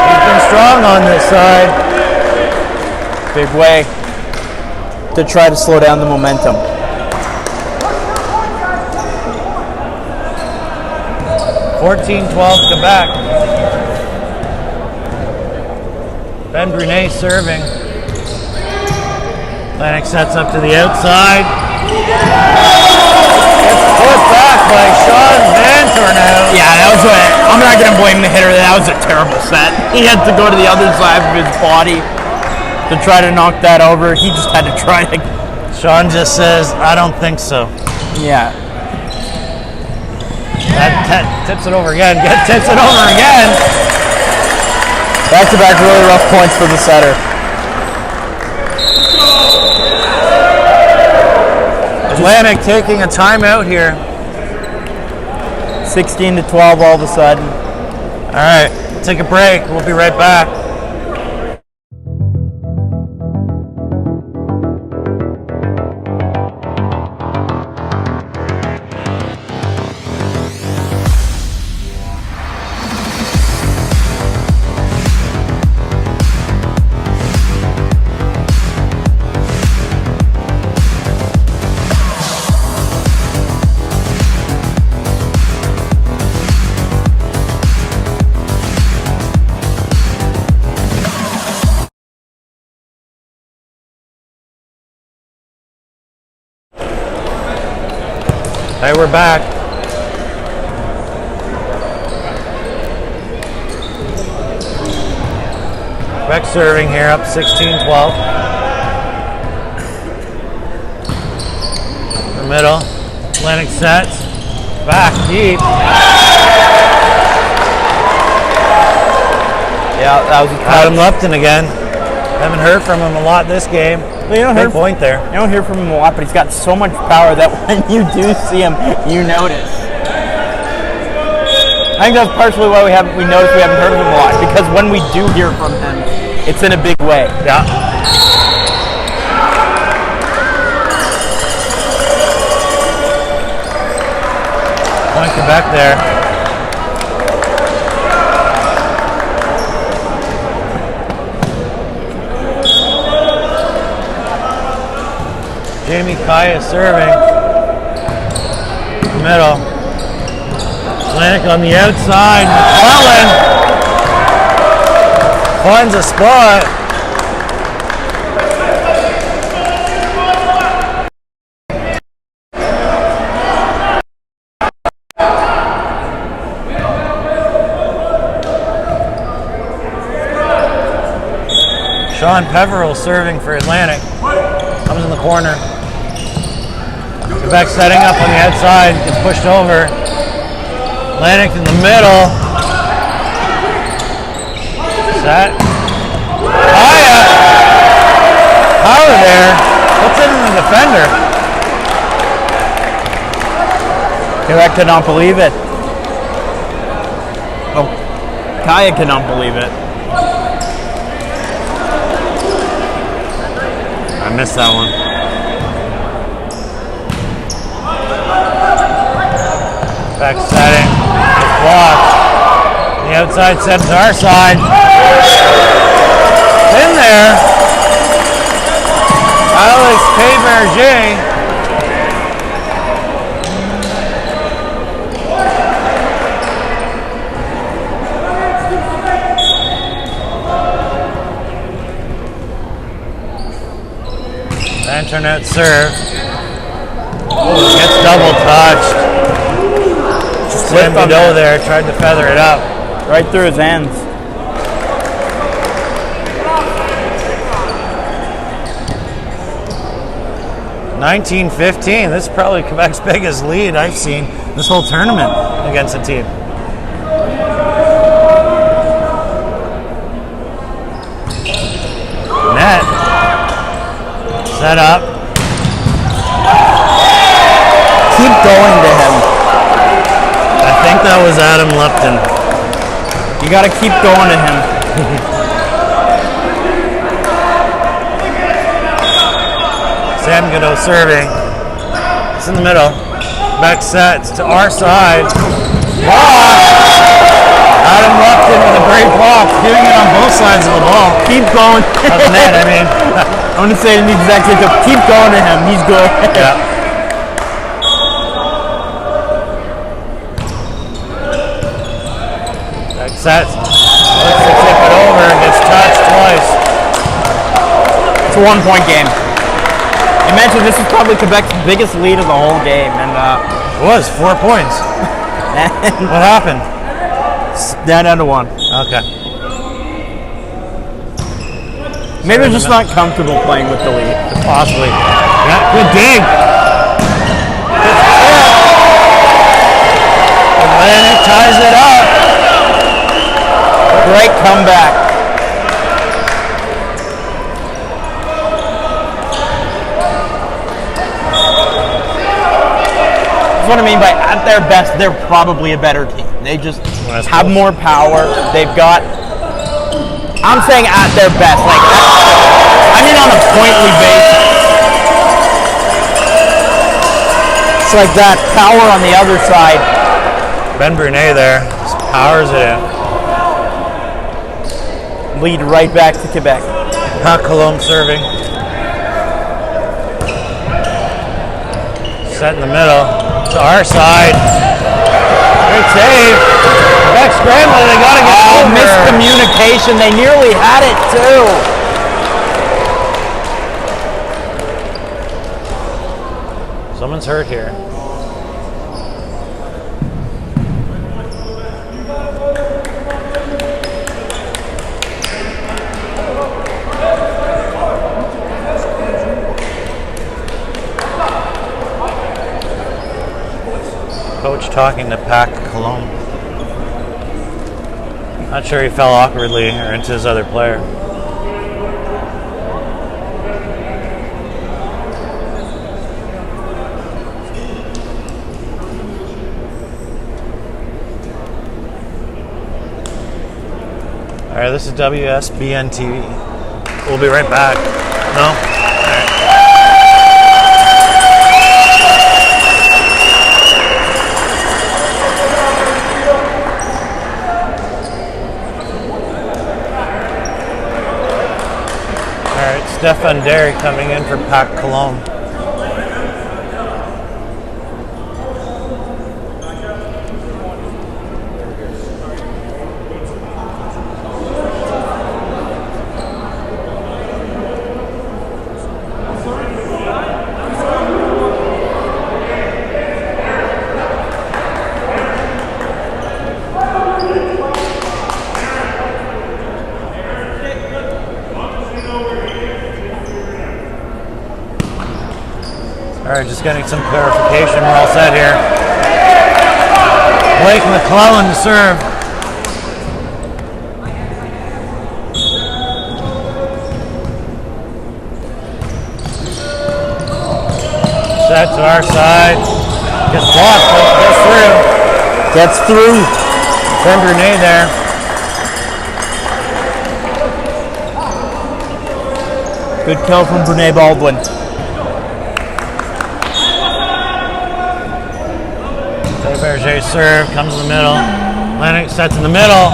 He's been strong on this side. Big way to try to slow down the momentum. 14-12 Quebec. Ben Brunet serving. Atlantic sets up to the outside. Gets put back by Sean Vantornow. Yeah, that was I'm not going to blame the hitter. That was a terrible set. He had to go to the other side of his body to try to knock that over. He just had to try to. Sean just says, I don't think so. Yeah. That tips it over again. Tips it over again. Back-to-back really rough points for the setter. Atlantic taking a timeout here. 16-12 all of a sudden. All right, take a break. We'll be right back. Hey, we're back. Quebec serving here, up 16-12. The middle. Atlantic sets. Back deep. Yeah, that was a Adam Lupton again. Haven't heard from him a lot this game. Well, you don't Big point there. You don't hear from him a lot, but he's got so much power that when you do see him, you notice. I think that's partially why we notice we haven't heard of him a lot, because when we do hear from him, it's in a big way. Yeah. Point Quebec there. Jamie Kaya serving. Middle. Atlantic on the outside. McClellan finds a spot. Sean Peveril serving for Atlantic. Comes in the corner. Quebec setting up on the outside, gets pushed over. Atlantic in the middle. Set. Kaya. Power there. Puts it in the defender. Quebec cannot believe it. Oh, Kaya cannot believe it. I missed that one. Back setting. It's blocked. The outside set to our side. It's in there. Alex Péberger. alternate serve. Gets double touched. Sam Godot there tried to feather it up. Right through his hands. (19-15). This is probably Quebec's biggest lead I've seen this whole tournament against a team. Net. Set up. Keep going to him. I think that was Adam Lupton. You got to keep going to him. Sam Godot serving. It's in the middle. Back sets to our side. Adam Lupton with a great block, doing it on both sides of the ball. Keep going. Of the net, I mean. I want to say the exact same thing. Keep going to him. He's good. Yeah. Back sets. Looks to tip it over. Gets touched twice. It's a 1-point game. I mentioned this is probably Quebec's biggest lead of the whole game, and It was 4 points. What happened? down to 1. Okay. Maybe they're just not comfortable playing with the lead. Possibly. Yeah, good dig. And then it ties it up. Great comeback. That's what I mean by at their best, they're probably a better team. They just have more power. They've got, I'm saying at their best, like, I mean on a pointly basis. It's like that power on the other side. Ben Brunet there just powers it in. Lead right back to Quebec. Pat Colombe serving. Set in the middle to our side. Great save. Quebec scrambling. They got to get over. Miscommunication. They nearly had it too. Someone's hurt here. Coach talking to Pat Colombe. Not sure he fell awkwardly or into his other player. All right, this is WSBN TV. We'll be right back. No? All right. Stefan Derry coming in for Pat Colombe. All right, just getting some clarification. We're all set here. Blake McClellan to serve. Set to our side. Gets blocked, but gets through. Ben Brunet there. Good kill from Brene Baldwin. Berger serve, comes in the middle. Lennox sets in the middle.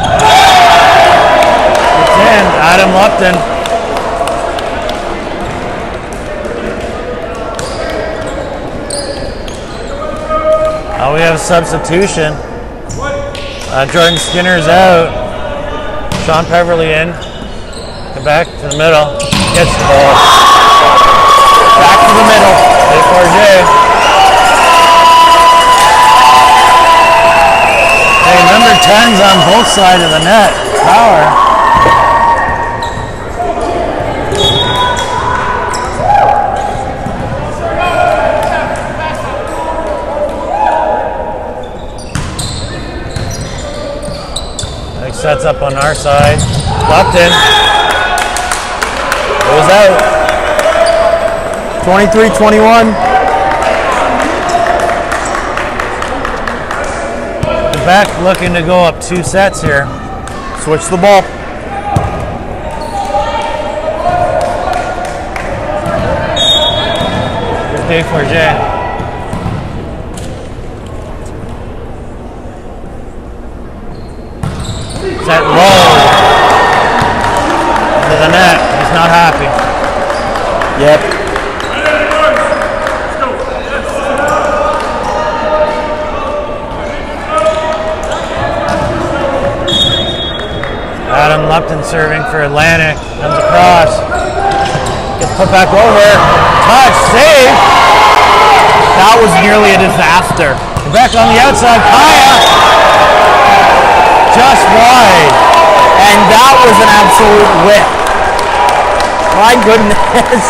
It's in. Adam Lupton. We have a substitution. Jordan Skinner's out. Sean Peverly in. Come back to the middle. Gets the ball. Back to the middle. Forget. Hey, number 10's on both sides of the net. Power. Sets up on our side. Lupton. It was out. 23-21. Quebec looking to go up 2 sets here. Switch the ball. Here's Dave Forget. Set low to the net. He's not happy. Yep. Adam Lupton serving for Atlantic. Comes across. Gets put back over. Touch. Save. That was nearly a disaster. Back on the outside. Kaya. Just wide. And that was an absolute whip. My goodness.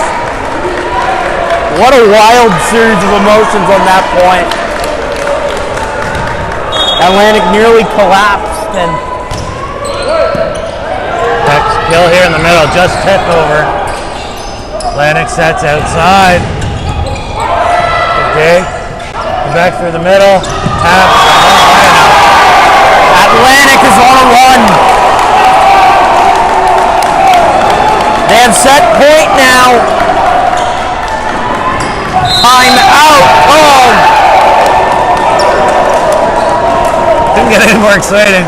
What a wild series of emotions on that point. Atlantic nearly collapsed and Kill here in the middle, just tipped over. Atlantic sets outside. Good dig. Back through the middle. Tap. Atlantic is on a run. They have set point now. Time out. Oh. Didn't get any more exciting.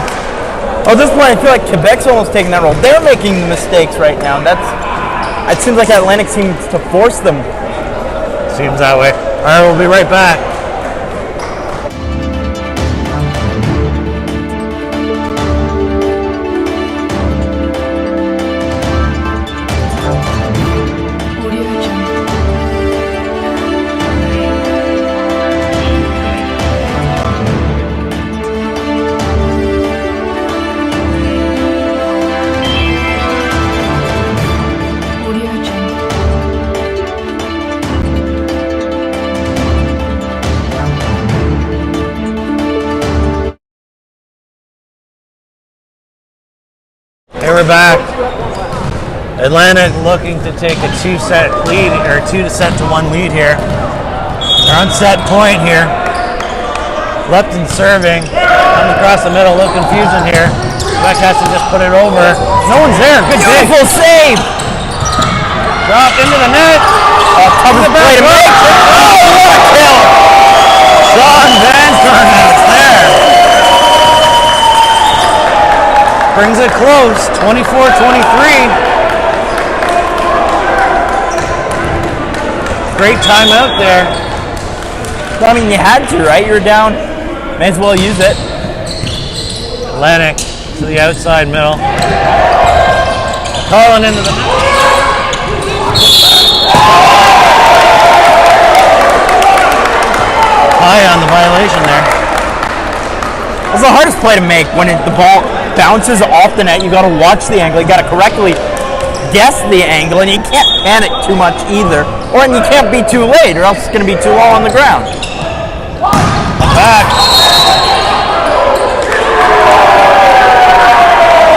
At this point, I feel like Quebec's almost taking that role. They're making mistakes right now. It seems like Atlantic seems to force them. Seems that way. All right, we'll be right back. We're back. Atlantic looking to take a 2-set lead, or 2-set-to-1 lead here. They're on set point here. Lupton serving. Comes across the middle, a little confusing here. Quebec has to just put it over. No one's there. Good dig. Beautiful save. Drop into the net. Tough play to make. Oh, what a kill. Sean Van Kernout there. Brings it close, 24-23. Great timeout there. I mean, you had to, right? You were down. May as well use it. Atlantic to the outside middle. Calling into the... High on the violation there. It's the hardest play to make when the ball bounces off the net. You got to watch the angle. You got to correctly guess the angle, and you can't panic too much either, and you can't be too late, or else it's going to be too low on the ground. Back.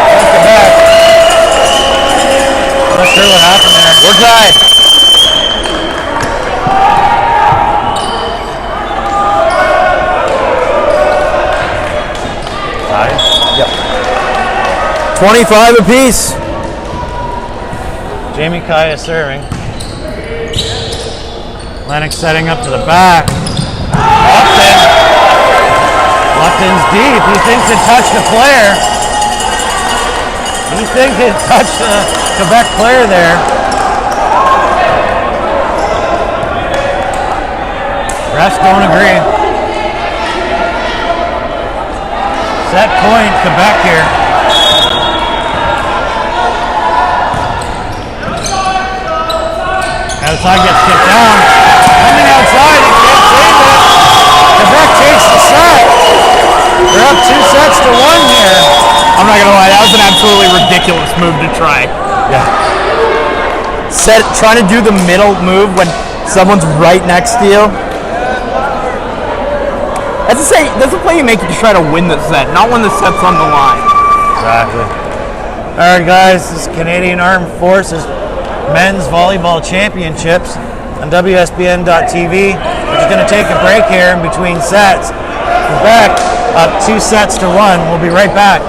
That's the back. Not sure what happened there. We're tied. Yep. 25 apiece. Jamie Kaya serving. Atlantic setting up to the back. Lupton. Lupton's deep. He thinks it touched a player. He thinks it touched a Quebec player there. Refs don't agree. Set point, Quebec here. outside gets kicked down. Coming outside, he can't save it. Quebec takes the set. They're up 2 sets to 1 here. I'm not gonna lie, that was an absolutely ridiculous move to try. Yeah. Trying to do the middle move when someone's right next to you. That's a play you make to try to win the set, not when the set's on the line. Exactly. All right, guys, this is Canadian Armed Forces Men's Volleyball Championships on WSBN.TV. We're just going to take a break here in between sets. Quebec up 2 sets to 1. We'll be right back.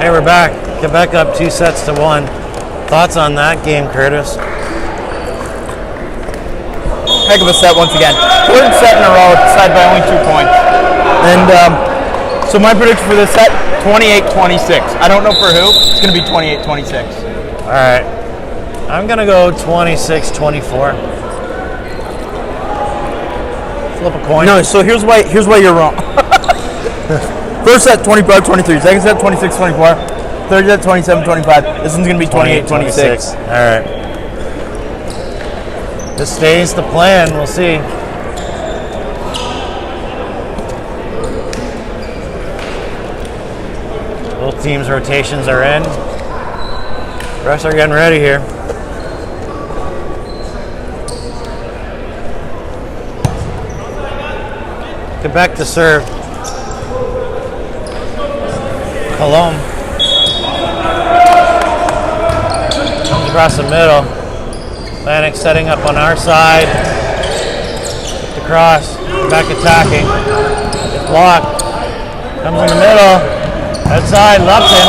Hey, we're back. Quebec up 2 sets to 1. Thoughts on that game, Curtis? Heck of a set once again. 3rd set in a row, decided by only 2 points. And so my prediction for this set, 28-26. I don't know for who. It's going to be 28-26. All right. I'm going to go 26-24. Flip a coin. No, so here's why you're wrong. First set 25-23, second set 26-24, third set 27-25. This one's going to be 28-26. All right. This stays the plan. We'll see. Both teams' rotations are in. Refs are getting ready here. Quebec to serve. Colombe comes across the middle. Atlantic setting up on our side. Kicked across. Back attacking. It's blocked. Comes in the middle. Outside. Lupton.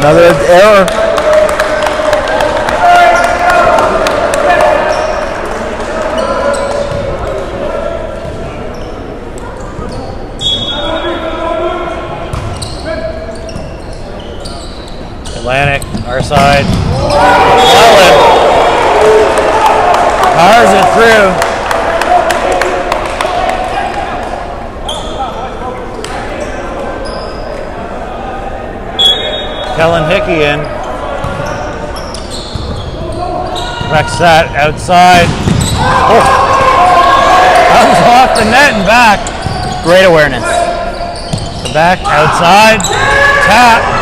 Another error. Atlantic, our side. McClellan powers it through. Kellen Hickey in. Back set outside. Oh. Comes off the net and back. Great awareness. The back outside. Tap.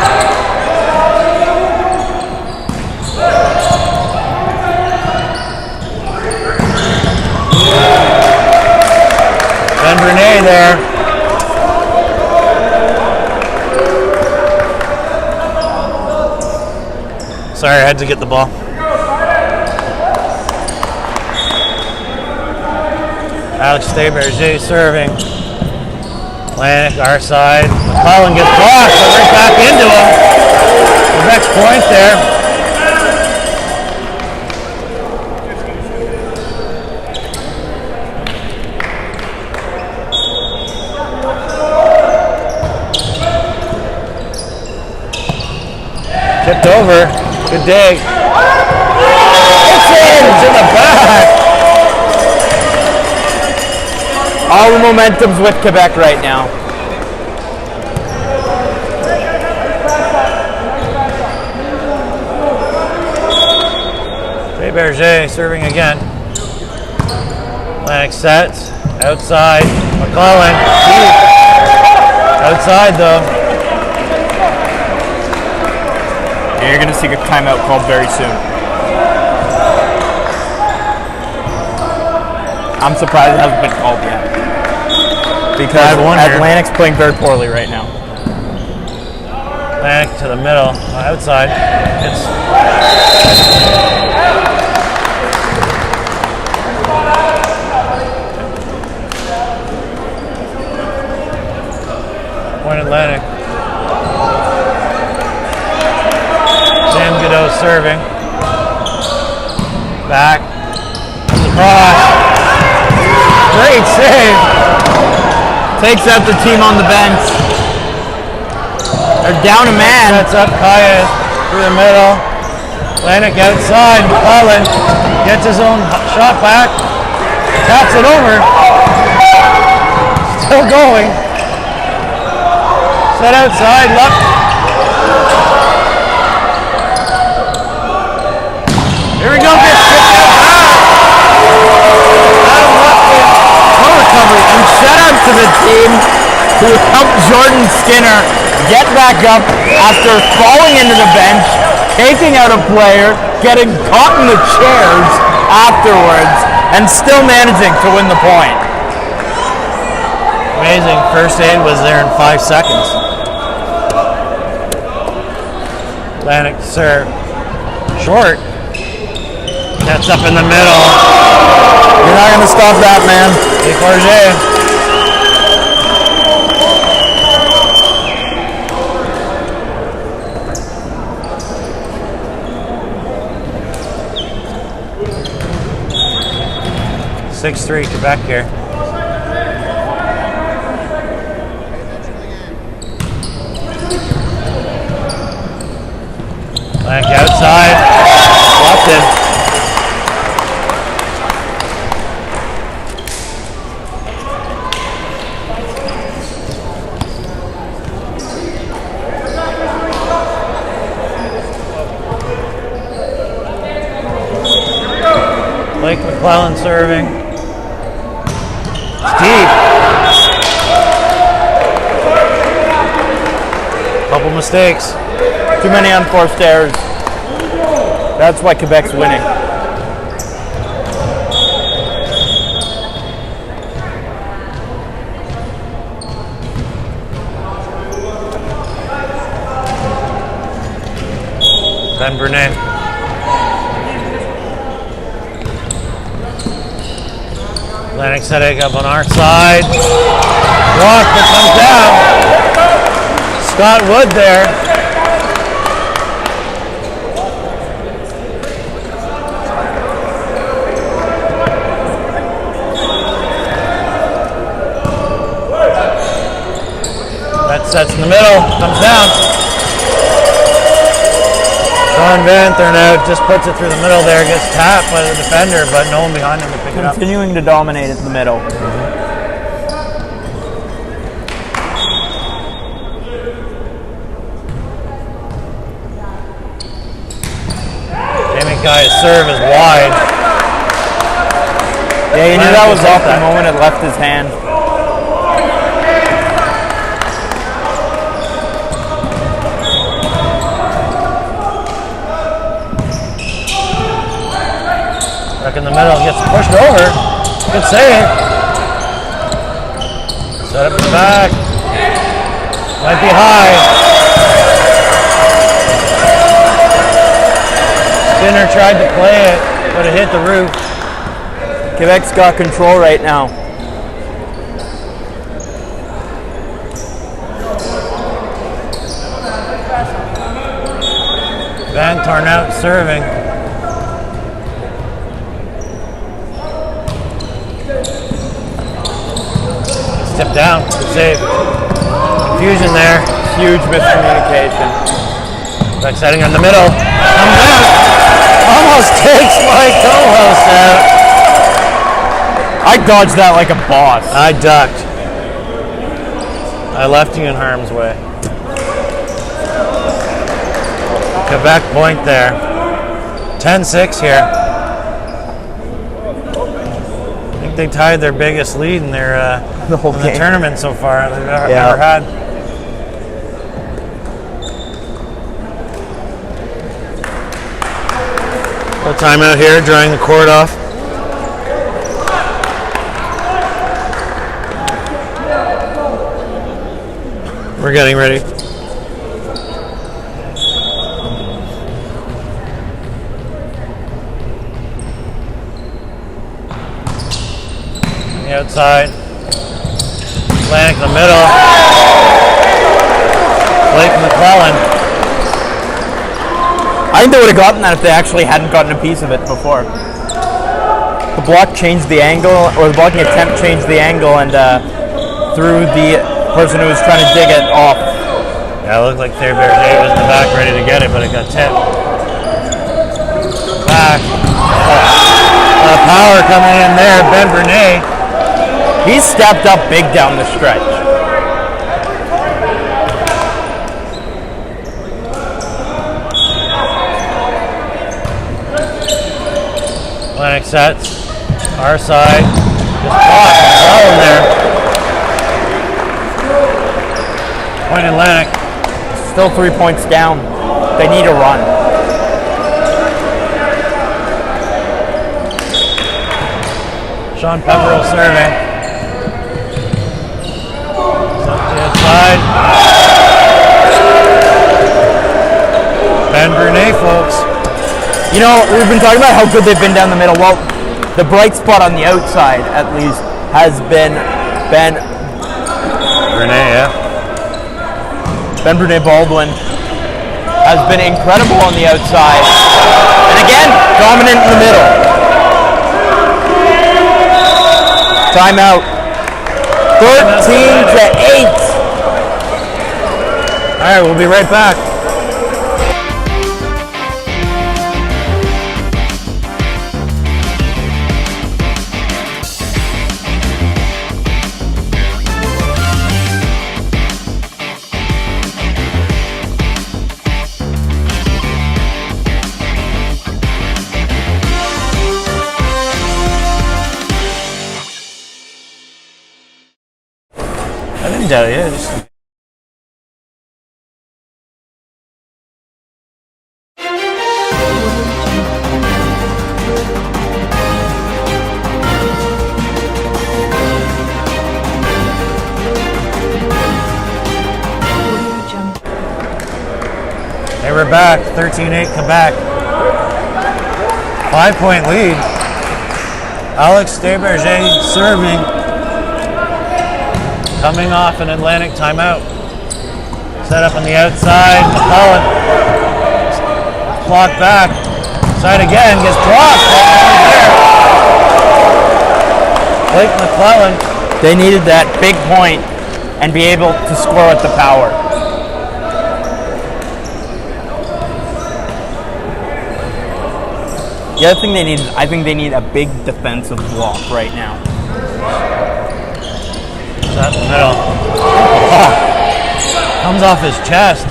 Ben Brunet there. Sorry, I had to get the ball. Alex Stayberger serving. Lanik, our side. McClellan gets blocked, but right back into him. The next point there. Tipped over. Good dig. It's in to the back. All the momentum's with Quebec right now. Berger serving again. Lanik sets. Outside. McClellan. Deep. Outside though. Yeah, you're going to see a timeout called very soon. I'm surprised it hasn't been called yet. Because Atlantic's playing very poorly right now. Lanik to the middle. Outside. It's point Atlantic. Sam Godot serving. Back. Across. Great save. Takes out the team on the bench. They're down a man. Sets up Kaya through the middle. Atlantic outside. McClellan gets his own shot back. Taps it over. Still going. Set outside, luck. Here we go, gets kicked out. No recovery. And shout out to the team who helped Jordan Skinner get back up after falling into the bench, taking out a player, getting caught in the chairs afterwards, and still managing to win the point. Amazing. First aid was there in 5 seconds. Atlantic serve. Short. That's up in the middle. You're not going to stop that, man. Forget. 6-3 Quebec here. Blank outside. Locked in. Blake McClellan serving. It's deep. Couple mistakes. Too many unforced errors. That's why Quebec's winning. Ben Brunet. Atlantic setting up on our side. Block that comes down. Scott Wood there. That sets in the middle, comes down. Sean Van Thurnout just puts it through the middle there, gets tapped by the defender, but no one behind him to pick it up. Continuing to dominate in the middle. Jamie Kaya's serve is wide. Yeah, you knew that was off the moment it left his hand. Back in the middle, gets pushed over. Good save. Set up in the back. Might be high. Dinner tried to play it, but it hit the roof. Quebec's got control right now. Van Tarnout serving. Step down, good save. Confusion there. Huge miscommunication. Back setting in the middle. Comes out. Almost takes my co-host out. I dodged that like a boss. I ducked. I left you in harm's way. Quebec point there. 10-6 here. I think they tied their biggest lead in their The whole in game. the tournament so far they've ever Yeah. had. A timeout here, drying the court off. We're getting ready. The outside. Atlantic in the middle. Blake McClellan. I think they would have gotten that if they actually hadn't gotten a piece of it before. The block changed the angle, or the blocking attempt changed the angle, and threw the person who was trying to dig it off. Yeah, it looked like Thayer Berger was in the back ready to get it, but it got tipped. Back. Power coming in there. Ben Brunet. He's stepped up big down the stretch. Atlantic sets. Our side. Just blocked. McClellan there. Point Atlantic. Still 3 points down. They need a run. Sean Pepperell serving. Up the outside. Ben Brunet, folks. You know, we've been talking about how good they've been down the middle. Well, the bright spot on the outside, at least, has been Ben Brunet Baldwin has been incredible on the outside. And again, dominant in the middle. Timeout. 13-8. All right, we'll be right back. I didn't doubt it. Just... Hey, we're back. 13-8 Quebec. 5-point lead. Alex Desberger serving. Coming off an Atlantic timeout. Set up on the outside. McClellan. Clock back. Side again. Gets blocked. Blake McClellan. They needed that big point and be able to score with the power. The other thing they need, I think they need a big defensive block right now. That's in the middle. Oh. Comes off his chest.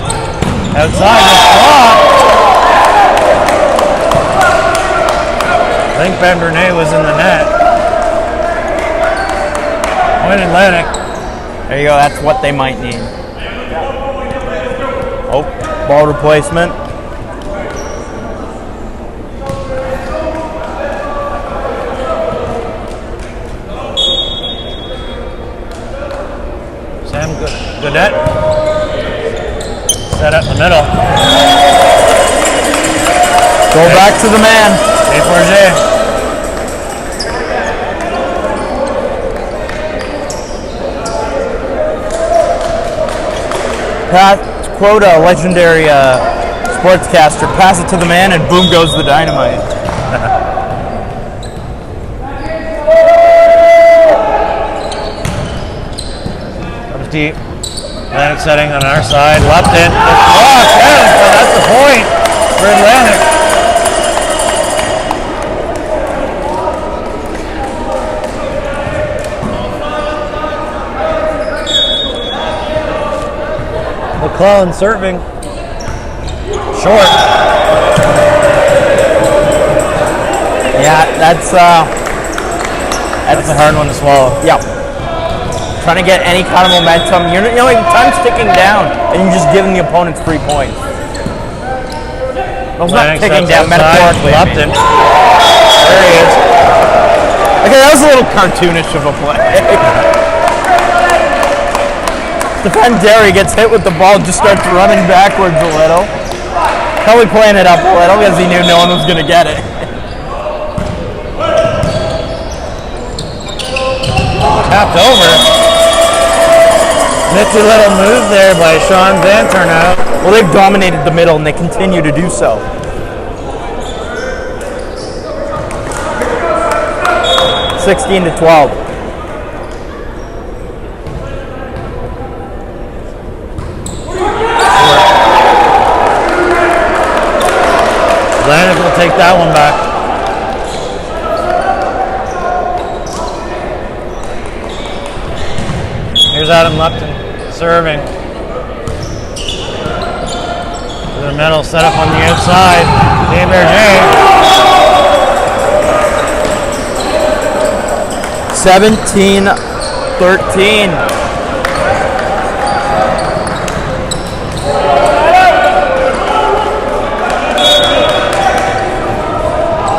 Outside, gets blocked. I think Ben Brunet was in the net. Point Atlantic. There you go, that's what they might need. Oh, ball replacement. Sam Goodette. Set up in the middle. Go back to the man. A Forget. Quote a legendary sportscaster, pass it to the man and boom goes the dynamite. Comes deep. Atlantic setting on our side. Lupton. Oh, so that's the point for Atlantic. McClellan serving. Short. Yeah, that's a hard one to swallow. Yeah. Trying to get any kind of momentum. Time's ticking down, and you're just giving the opponents 3 points. Well, it's not ticking down metaphorically. Lupton. There he is. Okay, that was a little cartoonish of a play. Defend Derry gets hit with the ball, just starts running backwards a little. Probably playing it up a little because he knew no one was going to get it. Tapped over. Nifty little move there by Sean Van Turnout. Well, they've dominated the middle and they continue to do so. (16-12). Atlantic will take that one back. Here's Adam Lupton serving. To the middle, set up on the outside. Dave Berger. 17-13.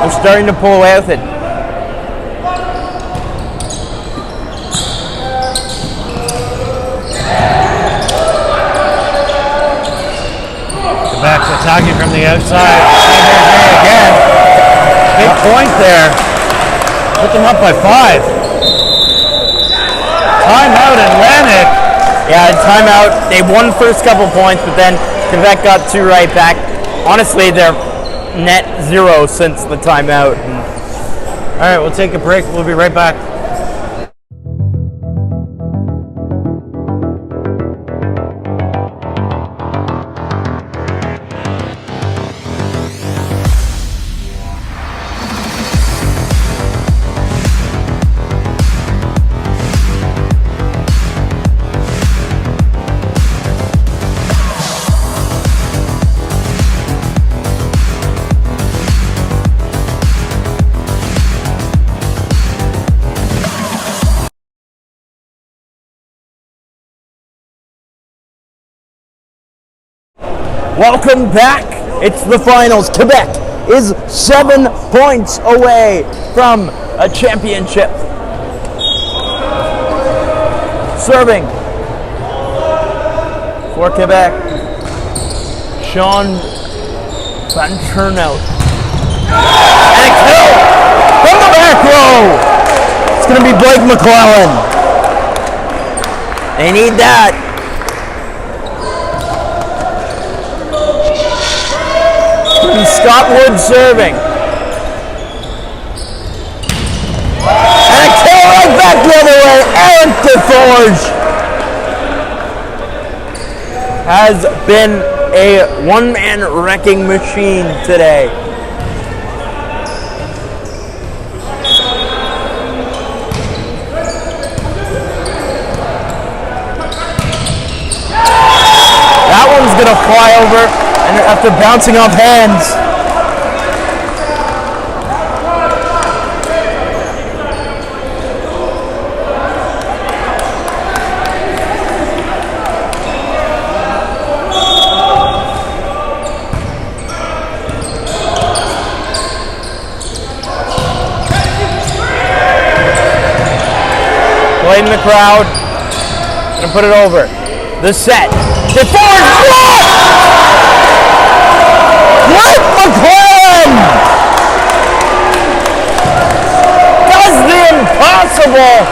They're starting to pull away with it. Back to attacking from the outside. Again. Big point there. Put them up by 5. Timeout Atlantic. Yeah, timeout. They won the first couple points, but then Quebec got 2 right back. Honestly, they're net 0 since the timeout. All right, we'll take a break. We'll be right back. Welcome back. It's the finals. Quebec is 7 points away from a championship. Serving for Quebec, Sean Van Turnout. And a kill from the back row. It's going to be Blake McClellan. They need that. Scott Wood serving. And a kill right back the other way. Eric DeForge has been a one-man wrecking machine today. That one's going to fly over. And after bouncing off hands. Played in the crowd. Gonna put it over. The set. DeForge. Blake McClellan goal.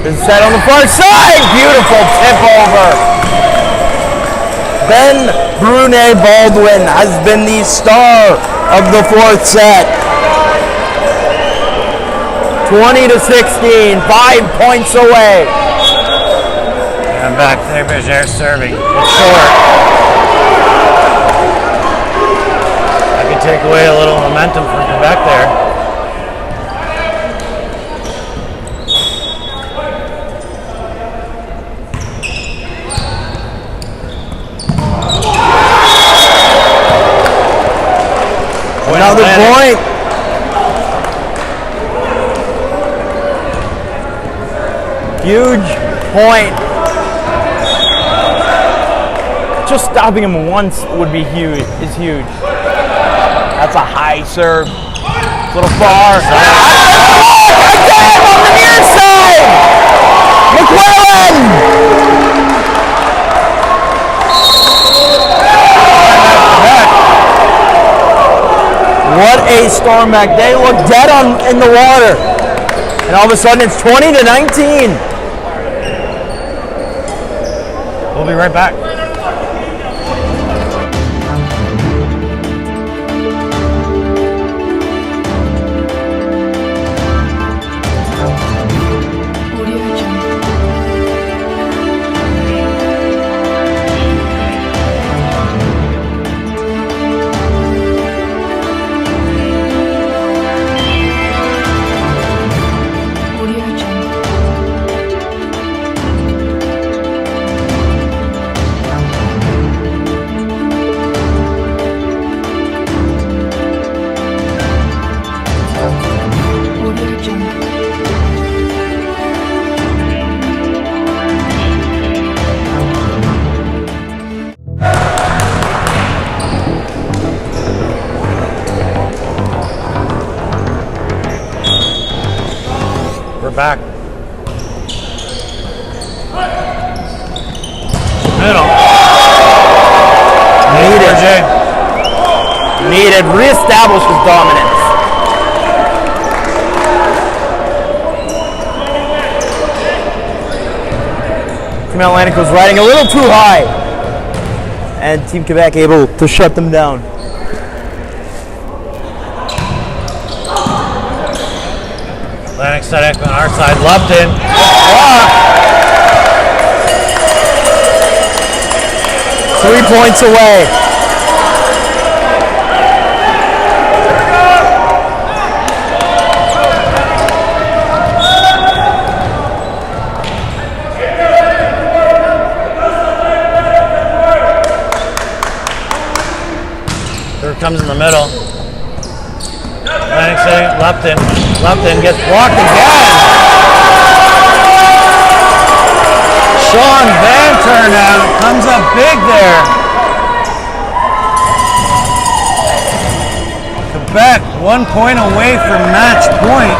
Is set on the far side. Beautiful tip over. Ben Borden has been the star of the fourth set. 20-16, 5 points away. And back there, Berger serving. It's short. I could take away a little momentum from Quebec there. Another point. Huge point. Just stopping him once would be huge. Is huge. That's a high serve. A little far. Again on the near side. McClellan. What a storm back. They look dead in the water. And all of a sudden it's 20-19. We'll be right back. Back. Middle. Needed. Reestablishes dominance. Team Atlantic was riding a little too high. And Team Quebec able to shut them down. Atlantic set on our side, Lupton. 3 points away. Third comes in the middle. Atlantic setting, Lupton. Lupton gets blocked again. Sean Van Turnout comes up big there. Quebec 1 point away from match point.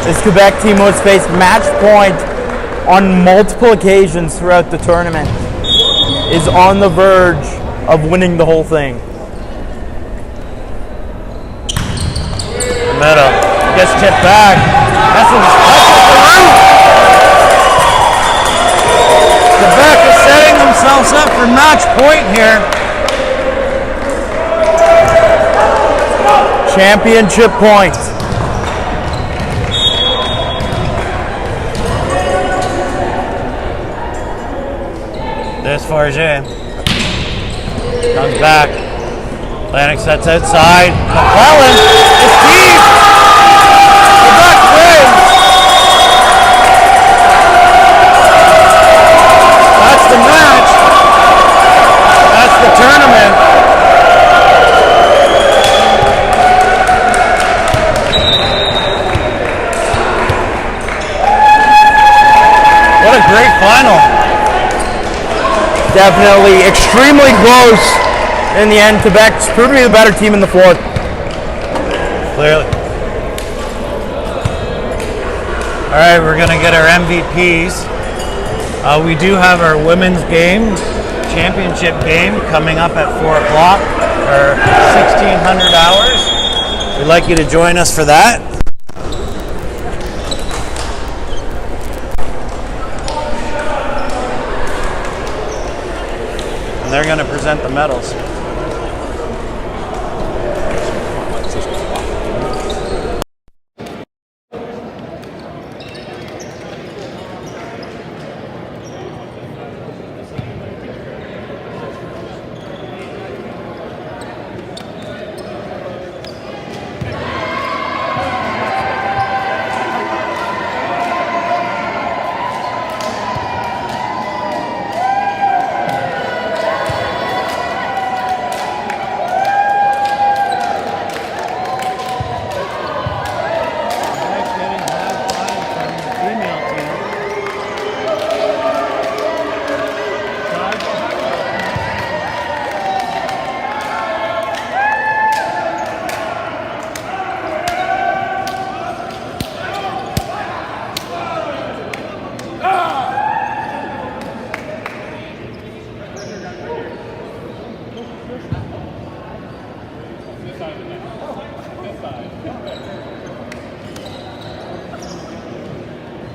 This Quebec team was faced match point on multiple occasions throughout the tournament, is on the verge of winning the whole thing. Middle gets tipped back. That's the root. Quebec is setting themselves up for match point here. Championship point. There's Forget. Comes back. Atlantic sets outside. McClellan is deep. Quebec wins. That's the match. That's the a great final. Definitely extremely close in the end. Quebec's proved to be the better team in the fourth. Clearly. All right, we're going to get our MVPs. We do have our women's game, championship game, coming up at 4 o'clock, or 1600 hours. We'd like you to join us for that. And they're going to present the medals.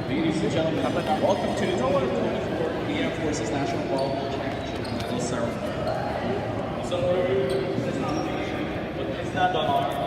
Ladies and gentlemen, welcome to the 2024 Air Forces National Volleyball Championship medal ceremony. So, it's not done.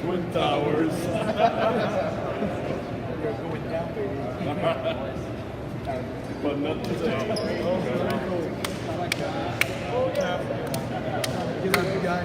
Twin Towers. But not today. Give it the guy.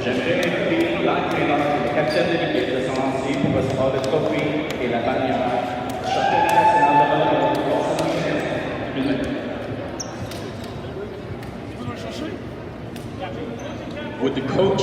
J'aimerais inviter l'entraîneur, le capitaine de l'équipe de son lancier pour recevoir le trophée et la bannière. Championnat national de volleyball pour sa finale 2020. Would the coach